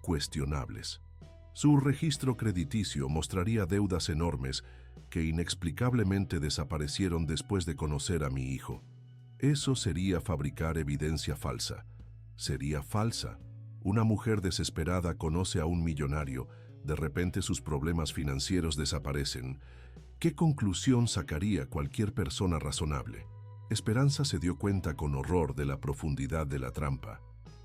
cuestionables. Su registro crediticio mostraría deudas enormes que inexplicablemente desaparecieron después de conocer a mi hijo. Eso sería fabricar evidencia falsa. Sería falsa. Una mujer desesperada conoce a un millonario, de repente sus problemas financieros desaparecen. ¿Qué conclusión sacaría cualquier persona razonable? Esperanza se dio cuenta con horror de la profundidad de la trampa.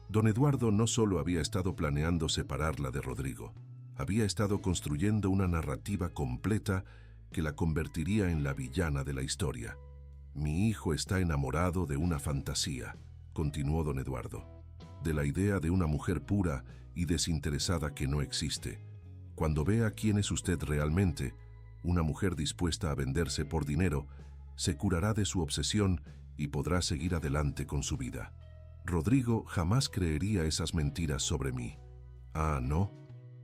Don Eduardo no solo había estado planeando separarla de Rodrigo, había estado construyendo una narrativa completa que la convertiría en la villana de la historia. Mi hijo está enamorado de una fantasía, continuó don Eduardo, de la idea de una mujer pura y desinteresada que no existe. Cuando vea quién es usted realmente, una mujer dispuesta a venderse por dinero, se curará de su obsesión y podrá seguir adelante con su vida. Rodrigo jamás creería esas mentiras sobre mí. Ah, ¿no?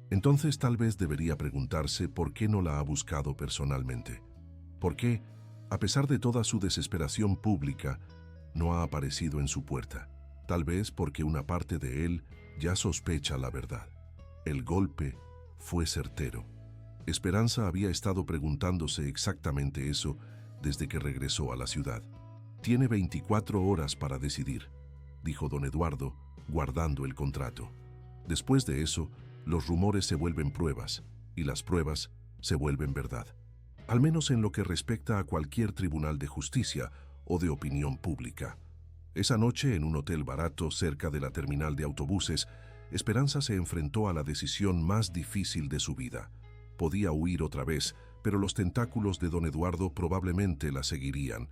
Entonces tal vez debería preguntarse por qué no la ha buscado personalmente. ¿Por qué, a pesar de toda su desesperación pública, no ha aparecido en su puerta? Tal vez porque una parte de él ya sospecha la verdad. El golpe fue certero. Esperanza había estado preguntándose exactamente eso desde que regresó a la ciudad. Tiene 24 horas para decidir, dijo don Eduardo, guardando el contrato. Después de eso, los rumores se vuelven pruebas, y las pruebas se vuelven verdad. Al menos en lo que respecta a cualquier tribunal de justicia o de opinión pública. Esa noche, en un hotel barato cerca de la terminal de autobuses, Esperanza se enfrentó a la decisión más difícil de su vida. Podía huir otra vez, pero los tentáculos de don Eduardo probablemente la seguirían.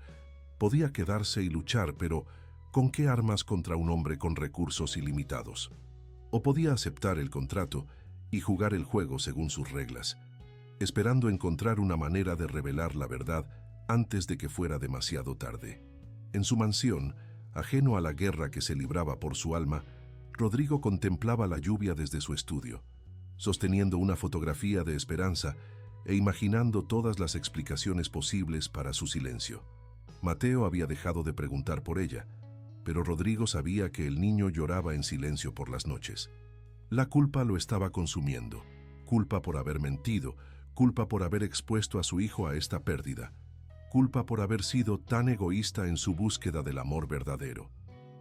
Podía quedarse y luchar, pero ¿con qué armas contra un hombre con recursos ilimitados? O podía aceptar el contrato y jugar el juego según sus reglas, esperando encontrar una manera de revelar la verdad antes de que fuera demasiado tarde. En su mansión, ajeno a la guerra que se libraba por su alma, Rodrigo contemplaba la lluvia desde su estudio, sosteniendo una fotografía de Esperanza e imaginando todas las explicaciones posibles para su silencio. Mateo había dejado de preguntar por ella, pero Rodrigo sabía que el niño lloraba en silencio por las noches. La culpa lo estaba consumiendo, culpa por haber mentido, culpa por haber expuesto a su hijo a esta pérdida, culpa por haber sido tan egoísta en su búsqueda del amor verdadero.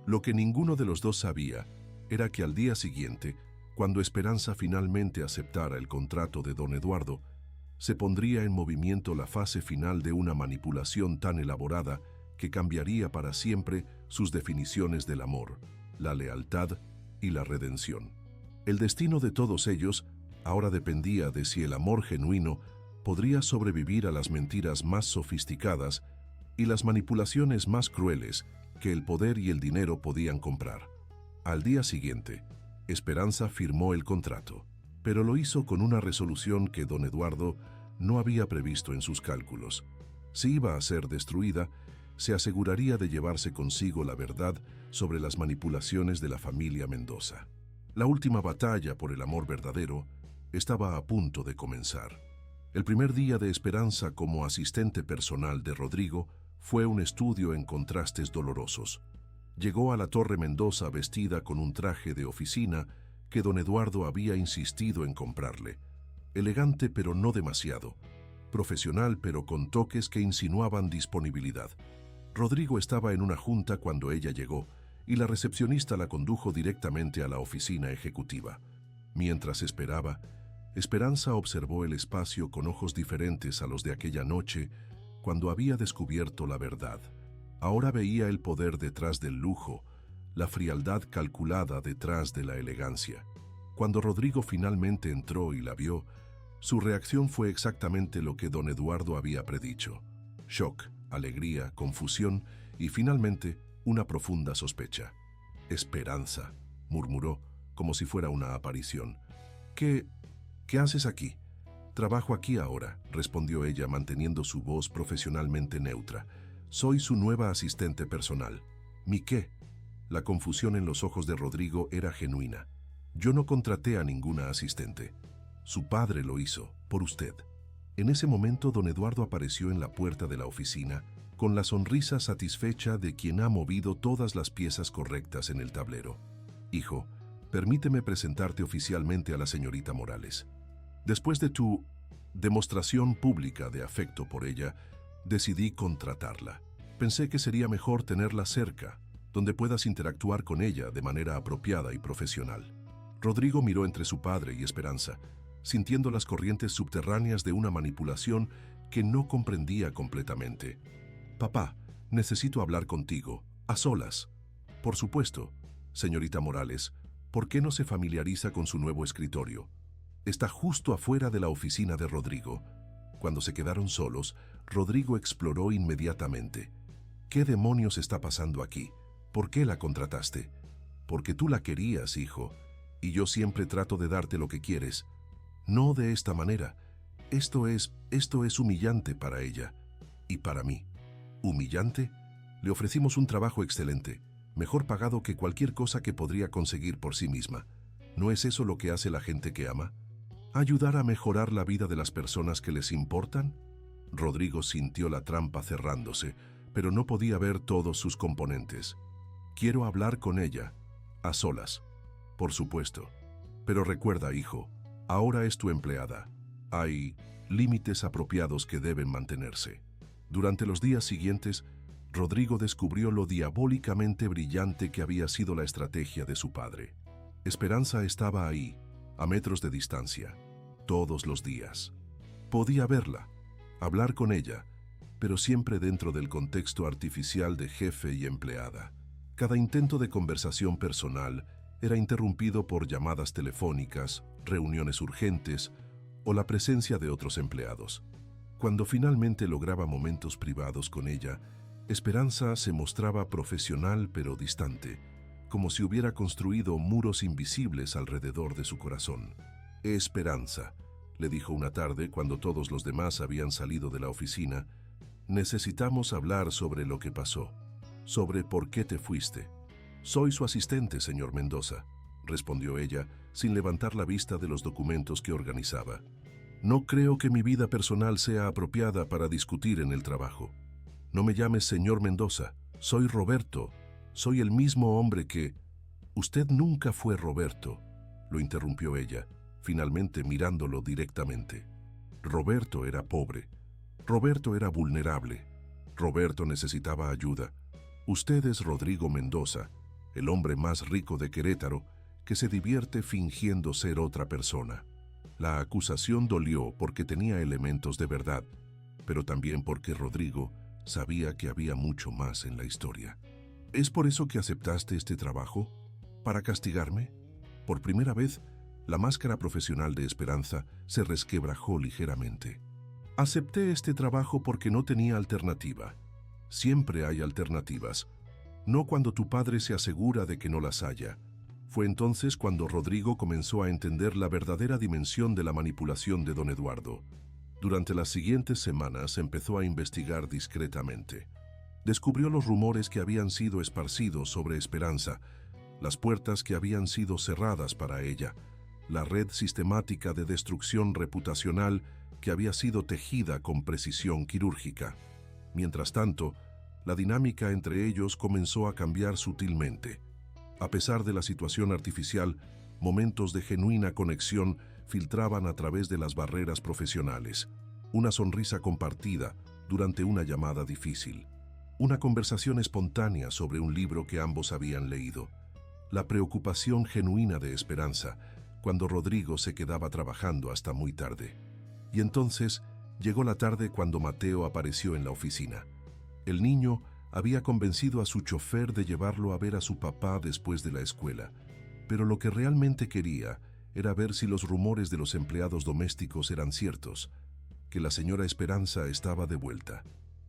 Lo que ninguno de los dos sabía era que al día siguiente, cuando Esperanza finalmente aceptara el contrato de don Eduardo, se pondría en movimiento la fase final de una manipulación tan elaborada que cambiaría para siempre sus definiciones del amor, la lealtad y la redención. El destino de todos ellos ahora dependía de si el amor genuino podría sobrevivir a las mentiras más sofisticadas y las manipulaciones más crueles que el poder y el dinero podían comprar. Al día siguiente, Esperanza firmó el contrato, pero lo hizo con una resolución que don Eduardo no había previsto en sus cálculos. Si iba a ser destruida, se aseguraría de llevarse consigo la verdad sobre las manipulaciones de la familia Mendoza. La última batalla por el amor verdadero estaba a punto de comenzar. El primer día de Esperanza como asistente personal de Rodrigo fue un estudio en contrastes dolorosos. Llegó a la Torre Mendoza vestida con un traje de oficina que don Eduardo había insistido en comprarle. Elegante pero no demasiado, profesional pero con toques que insinuaban disponibilidad. Rodrigo estaba en una junta cuando ella llegó y la recepcionista la condujo directamente a la oficina ejecutiva. Mientras esperaba, Esperanza observó el espacio con ojos diferentes a los de aquella noche cuando había descubierto la verdad. Ahora veía el poder detrás del lujo, la frialdad calculada detrás de la elegancia. Cuando Rodrigo finalmente entró y la vio, su reacción fue exactamente lo que don Eduardo había predicho: shock, alegría, confusión y finalmente una profunda sospecha. «Esperanza», murmuró, como si fuera una aparición. ¿Qué haces aquí?» «Trabajo aquí ahora», respondió ella manteniendo su voz profesionalmente neutra. «Soy su nueva asistente personal». «¿Mi qué?» La confusión en los ojos de Rodrigo era genuina. «Yo no contraté a ninguna asistente. Su padre lo hizo, por usted». En ese momento don Eduardo apareció en la puerta de la oficina con la sonrisa satisfecha de quien ha movido todas las piezas correctas en el tablero. «Hijo, permíteme presentarte oficialmente a la señorita Morales. Después de tu demostración pública de afecto por ella, decidí contratarla. Pensé que sería mejor tenerla cerca, donde puedas interactuar con ella de manera apropiada y profesional». Rodrigo miró entre su padre y Esperanza, sintiendo las corrientes subterráneas de una manipulación que no comprendía completamente. «Papá, necesito hablar contigo, a solas». «Por supuesto, señorita Morales. ¿Por qué no se familiariza con su nuevo escritorio? Está justo afuera de la oficina de Rodrigo». Cuando se quedaron solos, Rodrigo exploró inmediatamente. «¿Qué demonios está pasando aquí? ¿Por qué la contrataste?» «Porque tú la querías, hijo, y yo siempre trato de darte lo que quieres. No de esta manera. Esto es humillante para ella y para mí». «¿Humillante? Le ofrecimos un trabajo excelente, mejor pagado que cualquier cosa que podría conseguir por sí misma. ¿No es eso lo que hace la gente que ama? ¿Ayudar a mejorar la vida de las personas que les importan?» Rodrigo sintió la trampa cerrándose, pero no podía ver todos sus componentes. «Quiero hablar con ella, a solas». «Por supuesto. Pero recuerda, hijo, ahora es tu empleada. Hay límites apropiados que deben mantenerse». Durante los días siguientes, Rodrigo descubrió lo diabólicamente brillante que había sido la estrategia de su padre. Esperanza estaba ahí, a metros de distancia, todos los días. Podía verla, hablar con ella, pero siempre dentro del contexto artificial de jefe y empleada. Cada intento de conversación personal era interrumpido por llamadas telefónicas, reuniones urgentes o la presencia de otros empleados. Cuando finalmente lograba momentos privados con ella, Esperanza se mostraba profesional pero distante, como si hubiera construido muros invisibles alrededor de su corazón. «Esperanza», le dijo una tarde cuando todos los demás habían salido de la oficina, «necesitamos hablar sobre lo que pasó, sobre por qué te fuiste». «Soy su asistente, señor Mendoza», respondió ella, sin levantar la vista de los documentos que organizaba. «No creo que mi vida personal sea apropiada para discutir en el trabajo. No me llames señor Mendoza, soy Roberto, soy el mismo hombre que...» «Usted nunca fue Roberto», lo interrumpió ella, finalmente mirándolo directamente. «Roberto era pobre, Roberto era vulnerable, Roberto necesitaba ayuda. Usted es Rodrigo Mendoza, el hombre más rico de Querétaro, que se divierte fingiendo ser otra persona». La acusación dolió porque tenía elementos de verdad, pero también porque Rodrigo sabía que había mucho más en la historia. «¿Es por eso que aceptaste este trabajo?». ¿Para castigarme? Por primera vez, la máscara profesional de Esperanza se resquebrajó ligeramente. Acepté este trabajo porque no tenía alternativa. Siempre hay alternativas. No cuando tu padre se asegura de que no las haya. Fue entonces cuando Rodrigo comenzó a entender la verdadera dimensión de la manipulación de don Eduardo. Durante las siguientes semanas empezó a investigar discretamente. Descubrió los rumores que habían sido esparcidos sobre Esperanza, las puertas que habían sido cerradas para ella, la red sistemática de destrucción reputacional que había sido tejida con precisión quirúrgica. Mientras tanto, la dinámica entre ellos comenzó a cambiar sutilmente. A pesar de la situación artificial, momentos de genuina conexión filtraban a través de las barreras profesionales. Una sonrisa compartida durante una llamada difícil. Una conversación espontánea sobre un libro que ambos habían leído. La preocupación genuina de Esperanza cuando Rodrigo se quedaba trabajando hasta muy tarde. Y entonces llegó la tarde cuando Mateo apareció en la oficina. El niño había convencido a su chofer de llevarlo a ver a su papá después de la escuela, pero lo que realmente quería era ver si los rumores de los empleados domésticos eran ciertos, que la señora Esperanza estaba de vuelta.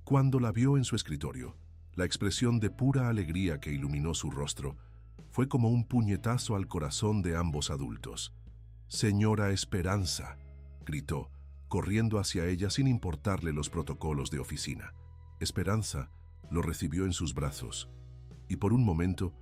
Cuando la vio en su escritorio, la expresión de pura alegría que iluminó su rostro fue como un puñetazo al corazón de ambos adultos. «Señora Esperanza», gritó, corriendo hacia ella sin importarle los protocolos de oficina. Esperanza lo recibió en sus brazos, y por un momento,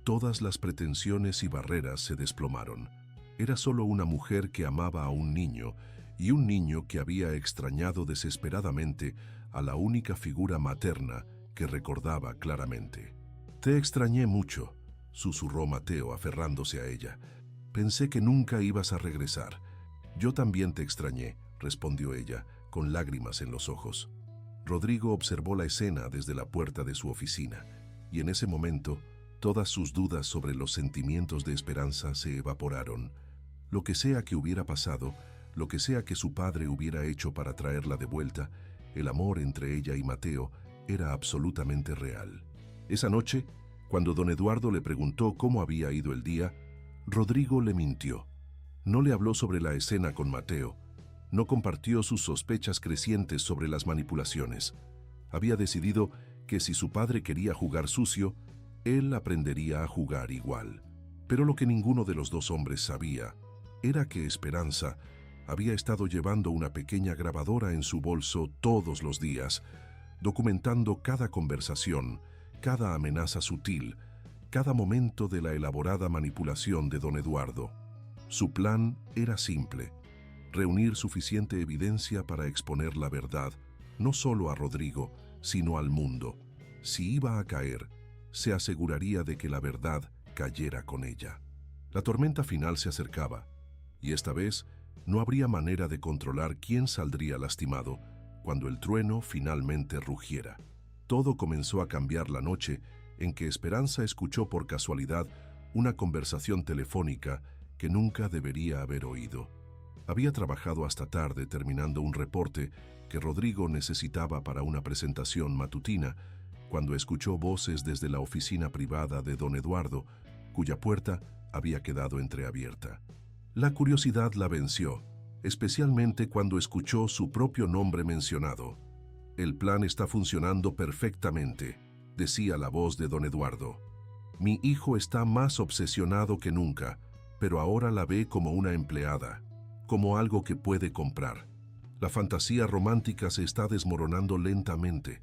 todas las pretensiones y barreras se desplomaron. Era solo una mujer que amaba a un niño, y un niño que había extrañado desesperadamente a la única figura materna que recordaba claramente. «Te extrañé mucho», susurró Mateo aferrándose a ella. «Pensé que nunca ibas a regresar». «Yo también te extrañé», respondió ella, con lágrimas en los ojos. Rodrigo observó la escena desde la puerta de su oficina, y en ese momento, todas sus dudas sobre los sentimientos de Esperanza se evaporaron. Lo que sea que hubiera pasado, lo que sea que su padre hubiera hecho para traerla de vuelta, el amor entre ella y Mateo era absolutamente real. Esa noche, cuando don Eduardo le preguntó cómo había ido el día, Rodrigo le mintió. No le habló sobre la escena con Mateo. No compartió sus sospechas crecientes sobre las manipulaciones. Había decidido que si su padre quería jugar sucio, él aprendería a jugar igual. Pero lo que ninguno de los dos hombres sabía era que Esperanza había estado llevando una pequeña grabadora en su bolso todos los días, documentando cada conversación, cada amenaza sutil, cada momento de la elaborada manipulación de don Eduardo. Su plan era simple: reunir suficiente evidencia para exponer la verdad, no solo a Rodrigo, sino al mundo. Si iba a caer, se aseguraría de que la verdad cayera con ella. La tormenta final se acercaba, y esta vez no habría manera de controlar quién saldría lastimado cuando el trueno finalmente rugiera. Todo comenzó a cambiar la noche en que Esperanza escuchó por casualidad una conversación telefónica que nunca debería haber oído. Había trabajado hasta tarde terminando un reporte que Rodrigo necesitaba para una presentación matutina, cuando escuchó voces desde la oficina privada de don Eduardo, cuya puerta había quedado entreabierta. La curiosidad la venció, especialmente cuando escuchó su propio nombre mencionado. «El plan está funcionando perfectamente», decía la voz de don Eduardo. «Mi hijo está más obsesionado que nunca, pero ahora la ve como una empleada, como algo que puede comprar. La fantasía romántica se está desmoronando lentamente».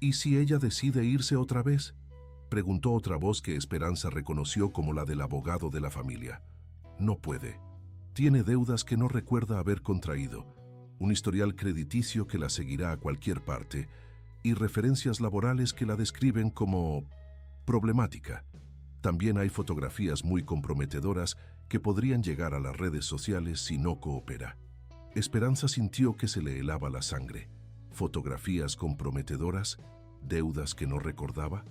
«¿Y si ella decide irse otra vez?», preguntó otra voz que Esperanza reconoció como la del abogado de la familia. «No puede. Tiene deudas que no recuerda haber contraído, un historial crediticio que la seguirá a cualquier parte y referencias laborales que la describen como problemática. También hay fotografías muy comprometedoras que podrían llegar a las redes sociales si no coopera». Esperanza sintió que se le helaba la sangre. ¿Fotografías comprometedoras? ¿Deudas que no recordaba?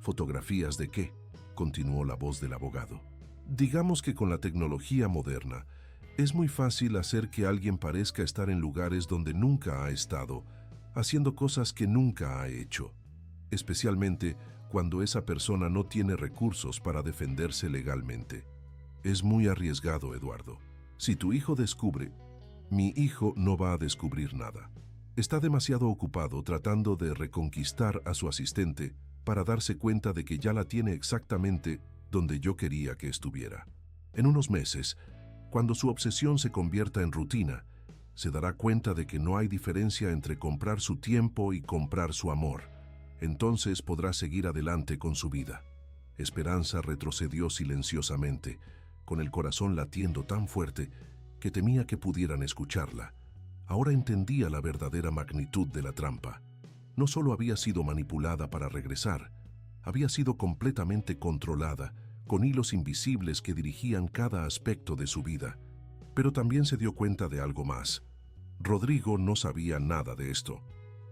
¿Fotografías de qué?, continuó la voz del abogado. «Digamos que con la tecnología moderna es muy fácil hacer que alguien parezca estar en lugares donde nunca ha estado, haciendo cosas que nunca ha hecho, especialmente cuando esa persona no tiene recursos para defenderse legalmente. Es muy arriesgado, Eduardo. Si tu hijo descubre, mi hijo no va a descubrir nada. Está demasiado ocupado tratando de reconquistar a su asistente para darse cuenta de que ya la tiene exactamente donde yo quería que estuviera. En unos meses, cuando su obsesión se convierta en rutina, se dará cuenta de que no hay diferencia entre comprar su tiempo y comprar su amor. Entonces podrá seguir adelante con su vida. Esperanza retrocedió silenciosamente, con el corazón latiendo tan fuerte que temía que pudieran escucharla. Ahora entendía la verdadera magnitud de la trampa. No solo había sido manipulada para regresar, había sido completamente controlada, con hilos invisibles que dirigían cada aspecto de su vida. Pero también se dio cuenta de algo más. Rodrigo no sabía nada de esto.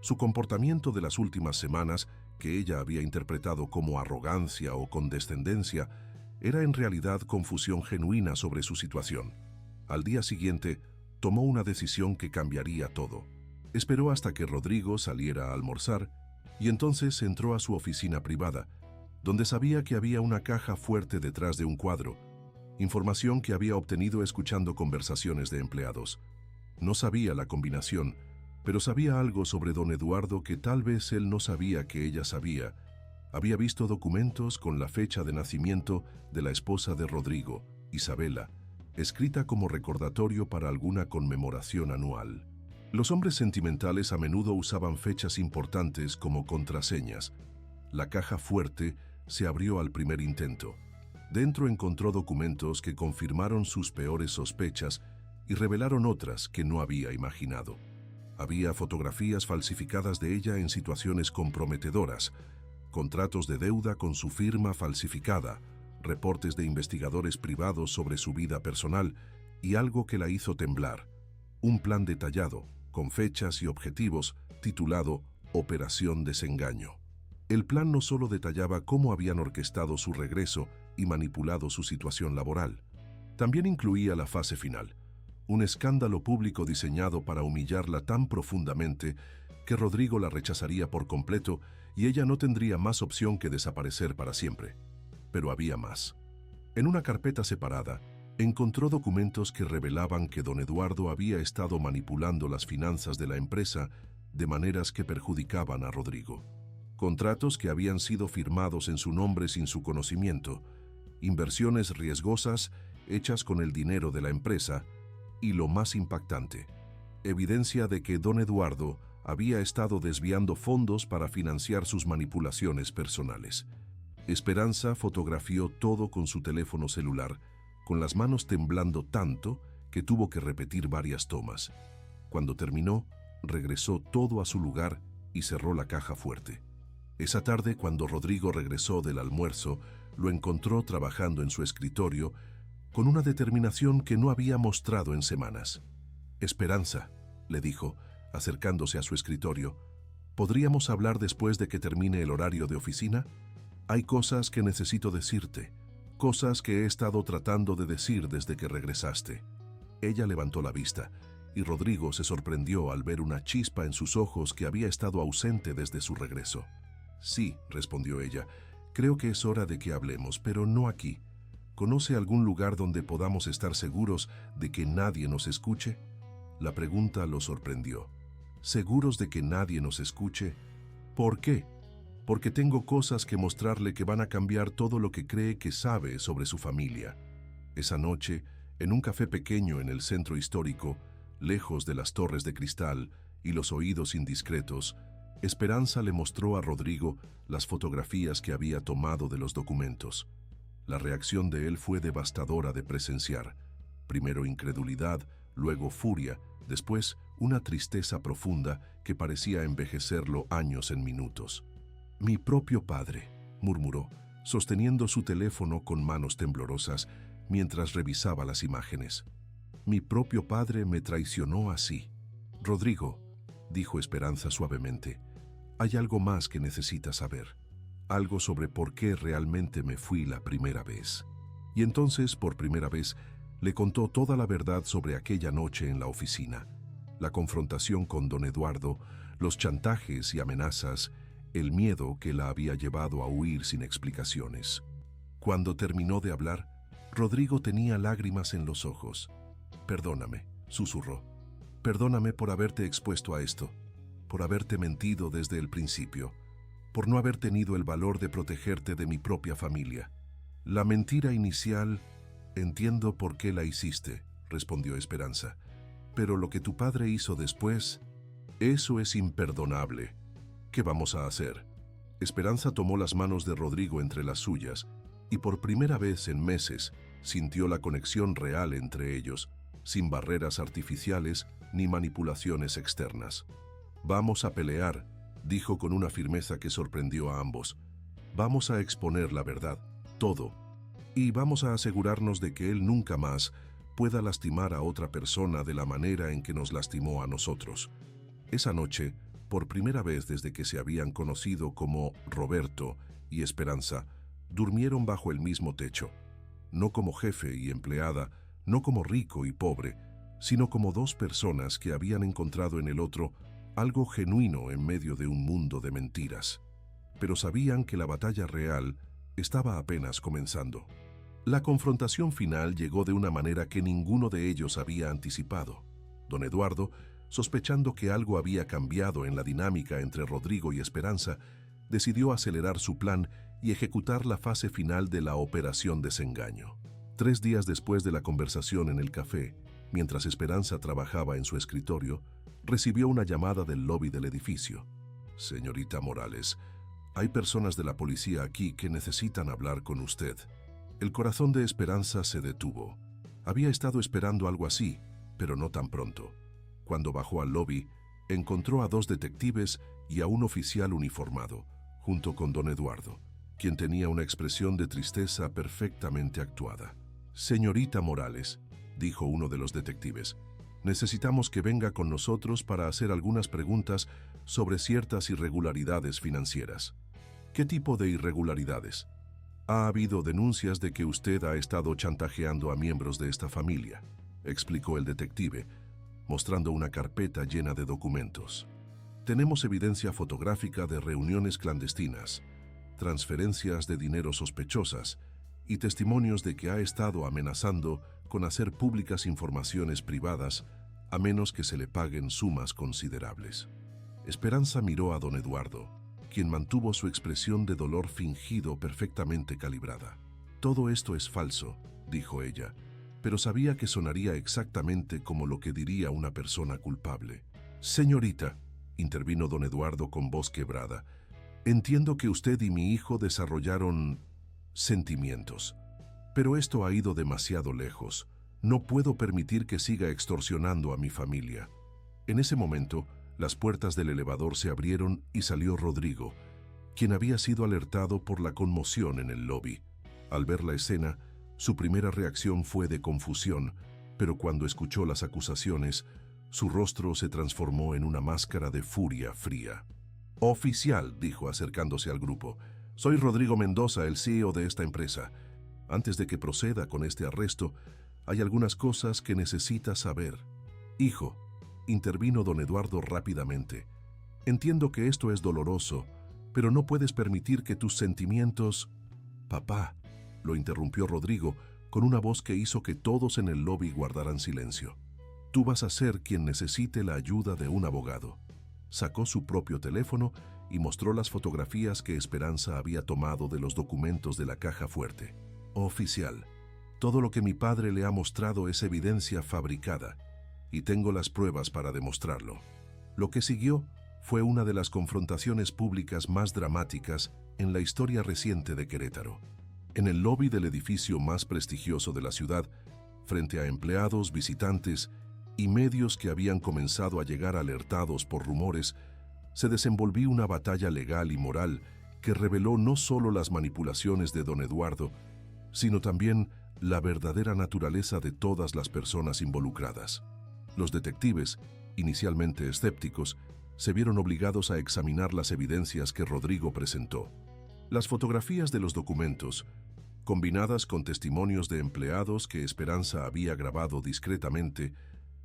Su comportamiento de las últimas semanas, que ella había interpretado como arrogancia o condescendencia, era en realidad confusión genuina sobre su situación. Al día siguiente, tomó una decisión que cambiaría todo. Esperó hasta que Rodrigo saliera a almorzar y entonces entró a su oficina privada, donde sabía que había una caja fuerte detrás de un cuadro, información que había obtenido escuchando conversaciones de empleados. No sabía la combinación, pero sabía algo sobre don Eduardo que tal vez él no sabía que ella sabía. Había visto documentos con la fecha de nacimiento de la esposa de Rodrigo, Isabela, escrita como recordatorio para alguna conmemoración anual. Los hombres sentimentales a menudo usaban fechas importantes como contraseñas. La caja fuerte se abrió al primer intento. Dentro encontró documentos que confirmaron sus peores sospechas y revelaron otras que no había imaginado. Había fotografías falsificadas de ella en situaciones comprometedoras, contratos de deuda con su firma falsificada, reportes de investigadores privados sobre su vida personal y algo que la hizo temblar, un plan detallado, con fechas y objetivos, titulado Operación Desengaño. El plan no solo detallaba cómo habían orquestado su regreso y manipulado su situación laboral, también incluía la fase final, un escándalo público diseñado para humillarla tan profundamente que Rodrigo la rechazaría por completo y ella no tendría más opción que desaparecer para siempre. Pero había más. En una carpeta separada, encontró documentos que revelaban que don Eduardo había estado manipulando las finanzas de la empresa de maneras que perjudicaban a Rodrigo. Contratos que habían sido firmados en su nombre sin su conocimiento, inversiones riesgosas hechas con el dinero de la empresa y, lo más impactante, evidencia de que don Eduardo había estado desviando fondos para financiar sus manipulaciones personales. Esperanza fotografió todo con su teléfono celular, con las manos temblando tanto que tuvo que repetir varias tomas. Cuando terminó, regresó todo a su lugar y cerró la caja fuerte. Esa tarde, cuando Rodrigo regresó del almuerzo, lo encontró trabajando en su escritorio con una determinación que no había mostrado en semanas. «Esperanza», le dijo, acercándose a su escritorio, «¿podríamos hablar después de que termine el horario de oficina? Hay cosas que necesito decirte, cosas que he estado tratando de decir desde que regresaste». Ella levantó la vista, y Rodrigo se sorprendió al ver una chispa en sus ojos que había estado ausente desde su regreso. «Sí», respondió ella, «creo que es hora de que hablemos, pero no aquí. ¿Conoce algún lugar donde podamos estar seguros de que nadie nos escuche?» La pregunta lo sorprendió. «¿Seguros de que nadie nos escuche? ¿Por qué?» «Porque tengo cosas que mostrarle que van a cambiar todo lo que cree que sabe sobre su familia». Esa noche, en un café pequeño en el centro histórico, lejos de las torres de cristal y los oídos indiscretos, Esperanza le mostró a Rodrigo las fotografías que había tomado de los documentos. La reacción de él fue devastadora de presenciar. Primero incredulidad, luego furia, después una tristeza profunda que parecía envejecerlo años en minutos. «Mi propio padre», murmuró, sosteniendo su teléfono con manos temblorosas mientras revisaba las imágenes. «Mi propio padre me traicionó así». «Rodrigo», dijo Esperanza suavemente, «hay algo más que necesitas saber. Algo sobre por qué realmente me fui la primera vez». Y entonces, por primera vez, le contó toda la verdad sobre aquella noche en la oficina. La confrontación con don Eduardo, los chantajes y amenazas, el miedo que la había llevado a huir sin explicaciones. Cuando terminó de hablar, Rodrigo tenía lágrimas en los ojos. «Perdóname», susurró. «Perdóname por haberte expuesto a esto, por haberte mentido desde el principio, por no haber tenido el valor de protegerte de mi propia familia. La mentira inicial, entiendo por qué la hiciste», respondió Esperanza. «Pero lo que tu padre hizo después, eso es imperdonable. ¿Qué vamos a hacer?». Esperanza tomó las manos de Rodrigo entre las suyas y por primera vez en meses sintió la conexión real entre ellos, sin barreras artificiales ni manipulaciones externas. «Vamos a pelear», dijo con una firmeza que sorprendió a ambos. «Vamos a exponer la verdad, todo, y vamos a asegurarnos de que él nunca más pueda lastimar a otra persona de la manera en que nos lastimó a nosotros». Esa noche, por primera vez desde que se habían conocido como Roberto y Esperanza, durmieron bajo el mismo techo, no como jefe y empleada, no como rico y pobre, sino como dos personas que habían encontrado en el otro algo genuino en medio de un mundo de mentiras. Pero sabían que la batalla real estaba apenas comenzando. La confrontación final llegó de una manera que ninguno de ellos había anticipado. Don Eduardo, sospechando que algo había cambiado en la dinámica entre Rodrigo y Esperanza, decidió acelerar su plan y ejecutar la fase final de la operación desengaño. 3 días después de la conversación en el café, mientras Esperanza trabajaba en su escritorio, recibió una llamada del lobby del edificio. «Señorita Morales, hay personas de la policía aquí que necesitan hablar con usted». El corazón de Esperanza se detuvo. Había estado esperando algo así, pero no tan pronto. Cuando bajó al lobby, encontró a 2 detectives y a un oficial uniformado, junto con don Eduardo, quien tenía una expresión de tristeza perfectamente actuada. «Señorita Morales», dijo uno de los detectives, «necesitamos que venga con nosotros para hacer algunas preguntas sobre ciertas irregularidades financieras». «¿Qué tipo de irregularidades?». «Ha habido denuncias de que usted ha estado chantajeando a miembros de esta familia», explicó el detective, mostrando una carpeta llena de documentos. «Tenemos evidencia fotográfica de reuniones clandestinas, transferencias de dinero sospechosas y testimonios de que ha estado amenazando con hacer públicas informaciones privadas a menos que se le paguen sumas considerables». Esperanza miró a don Eduardo, quien mantuvo su expresión de dolor fingido perfectamente calibrada. «Todo esto es falso», dijo ella, pero sabía que sonaría exactamente como lo que diría una persona culpable. «Señorita», intervino don Eduardo con voz quebrada, «entiendo que usted y mi hijo desarrollaron sentimientos, pero esto ha ido demasiado lejos. No puedo permitir que siga extorsionando a mi familia». En ese momento, las puertas del elevador se abrieron y salió Rodrigo, quien había sido alertado por la conmoción en el lobby. Al ver la escena, su primera reacción fue de confusión, pero cuando escuchó las acusaciones, su rostro se transformó en una máscara de furia fría. «Oficial», dijo acercándose al grupo, «soy Rodrigo Mendoza, el CEO de esta empresa. Antes de que proceda con este arresto, hay algunas cosas que necesita saber». «Hijo», intervino don Eduardo rápidamente, «entiendo que esto es doloroso, pero no puedes permitir que tus sentimientos...». «Papá», lo interrumpió Rodrigo con una voz que hizo que todos en el lobby guardaran silencio. «Tú vas a ser quien necesite la ayuda de un abogado». Sacó su propio teléfono y mostró las fotografías que Esperanza había tomado de los documentos de la caja fuerte. «Oficial, todo lo que mi padre le ha mostrado es evidencia fabricada, y tengo las pruebas para demostrarlo». Lo que siguió fue una de las confrontaciones públicas más dramáticas en la historia reciente de Querétaro. En el lobby del edificio más prestigioso de la ciudad, frente a empleados, visitantes y medios que habían comenzado a llegar alertados por rumores, se desenvolvió una batalla legal y moral que reveló no solo las manipulaciones de don Eduardo, sino también la verdadera naturaleza de todas las personas involucradas. Los detectives, inicialmente escépticos, se vieron obligados a examinar las evidencias que Rodrigo presentó. Las fotografías de los documentos, combinadas con testimonios de empleados que Esperanza había grabado discretamente,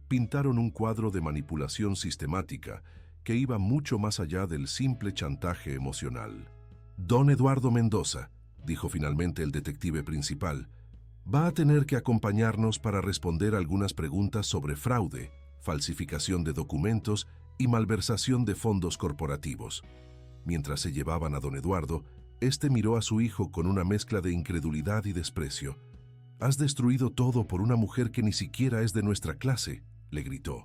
pintaron un cuadro de manipulación sistemática que iba mucho más allá del simple chantaje emocional. «Don Eduardo Mendoza», dijo finalmente el detective principal, «va a tener que acompañarnos para responder algunas preguntas sobre fraude, falsificación de documentos y malversación de fondos corporativos». Mientras se llevaban a don Eduardo, este miró a su hijo con una mezcla de incredulidad y desprecio. «Has destruido todo por una mujer que ni siquiera es de nuestra clase», le gritó.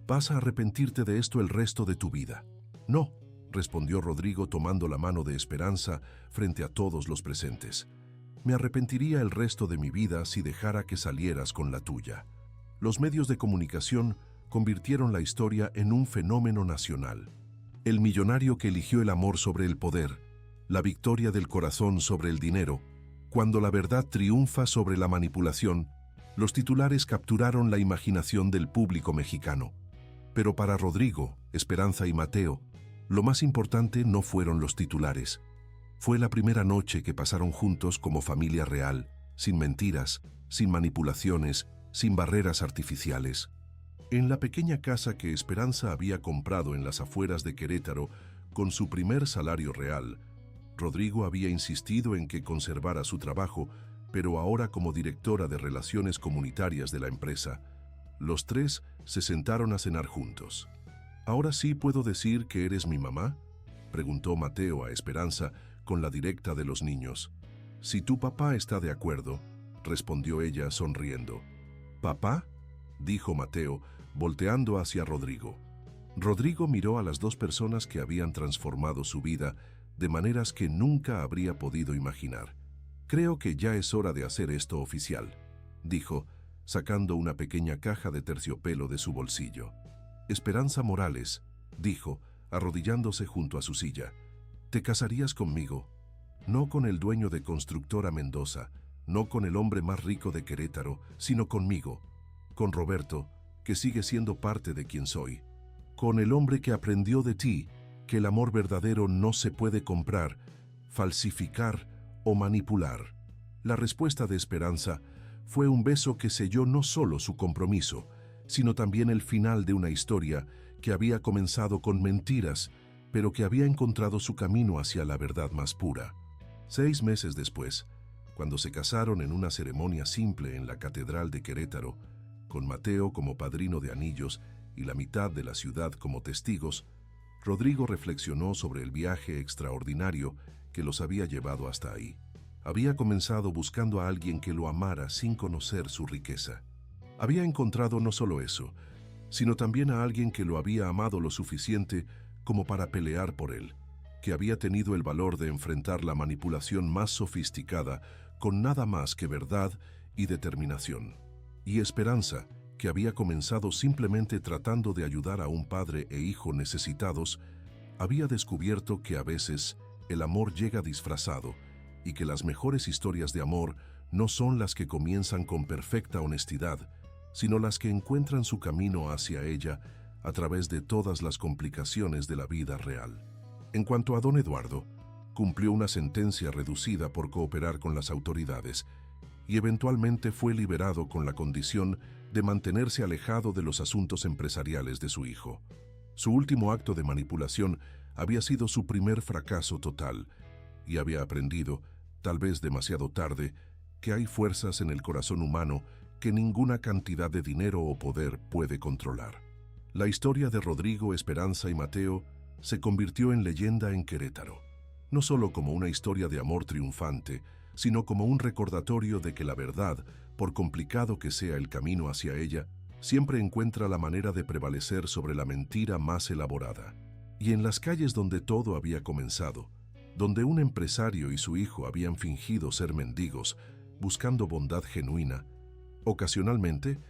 «Vas a arrepentirte de esto el resto de tu vida». «No», respondió Rodrigo tomando la mano de Esperanza frente a todos los presentes. «Me arrepentiría el resto de mi vida si dejara que salieras con la tuya». Los medios de comunicación convirtieron la historia en un fenómeno nacional. El millonario que eligió el amor sobre el poder, la victoria del corazón sobre el dinero. Cuando la verdad triunfa sobre la manipulación, los titulares capturaron la imaginación del público mexicano. Pero para Rodrigo, Esperanza y Mateo, lo más importante no fueron los titulares. Fue la primera noche que pasaron juntos como familia real, sin mentiras, sin manipulaciones, sin barreras artificiales. En la pequeña casa que Esperanza había comprado en las afueras de Querétaro con su primer salario real, Rodrigo había insistido en que conservara su trabajo, pero ahora como directora de Relaciones Comunitarias de la empresa. Los tres se sentaron a cenar juntos. «¿Ahora sí puedo decir que eres mi mamá?», preguntó Mateo a Esperanza con la directa de los niños. «Si tu papá está de acuerdo», respondió ella sonriendo. «¿Papá?», dijo Mateo, volteando hacia Rodrigo. Rodrigo miró a las dos personas que habían transformado su vida de maneras que nunca habría podido imaginar. «Creo que ya es hora de hacer esto oficial», dijo, sacando una pequeña caja de terciopelo de su bolsillo. «Esperanza Morales», dijo, arrodillándose junto a su silla, «¿te casarías conmigo? No con el dueño de Constructora Mendoza, no con el hombre más rico de Querétaro, sino conmigo, con Roberto, que sigue siendo parte de quien soy, con el hombre que aprendió de ti que el amor verdadero no se puede comprar, falsificar o manipular». La respuesta de Esperanza fue un beso que selló no solo su compromiso, sino también el final de una historia que había comenzado con mentiras, pero que había encontrado su camino hacia la verdad más pura. 6 meses después, cuando se casaron en una ceremonia simple en la Catedral de Querétaro, con Mateo como padrino de anillos y la mitad de la ciudad como testigos, Rodrigo reflexionó sobre el viaje extraordinario que los había llevado hasta ahí. Había comenzado buscando a alguien que lo amara sin conocer su riqueza. Había encontrado no solo eso, sino también a alguien que lo había amado lo suficiente como para pelear por él, que había tenido el valor de enfrentar la manipulación más sofisticada con nada más que verdad y determinación. Y Esperanza, que había comenzado simplemente tratando de ayudar a un padre e hijo necesitados, había descubierto que a veces el amor llega disfrazado y que las mejores historias de amor no son las que comienzan con perfecta honestidad, sino las que encuentran su camino hacia ella a través de todas las complicaciones de la vida real. En cuanto a don Eduardo, cumplió una sentencia reducida por cooperar con las autoridades y eventualmente fue liberado con la condición de mantenerse alejado de los asuntos empresariales de su hijo. Su último acto de manipulación había sido su primer fracaso total y había aprendido, tal vez demasiado tarde, que hay fuerzas en el corazón humano que ninguna cantidad de dinero o poder puede controlar. La historia de Rodrigo, Esperanza y Mateo se convirtió en leyenda en Querétaro, no solo como una historia de amor triunfante, sino como un recordatorio de que la verdad, por complicado que sea el camino hacia ella, siempre encuentra la manera de prevalecer sobre la mentira más elaborada. Y en las calles donde todo había comenzado, donde un empresario y su hijo habían fingido ser mendigos, buscando bondad genuina, ocasionalmente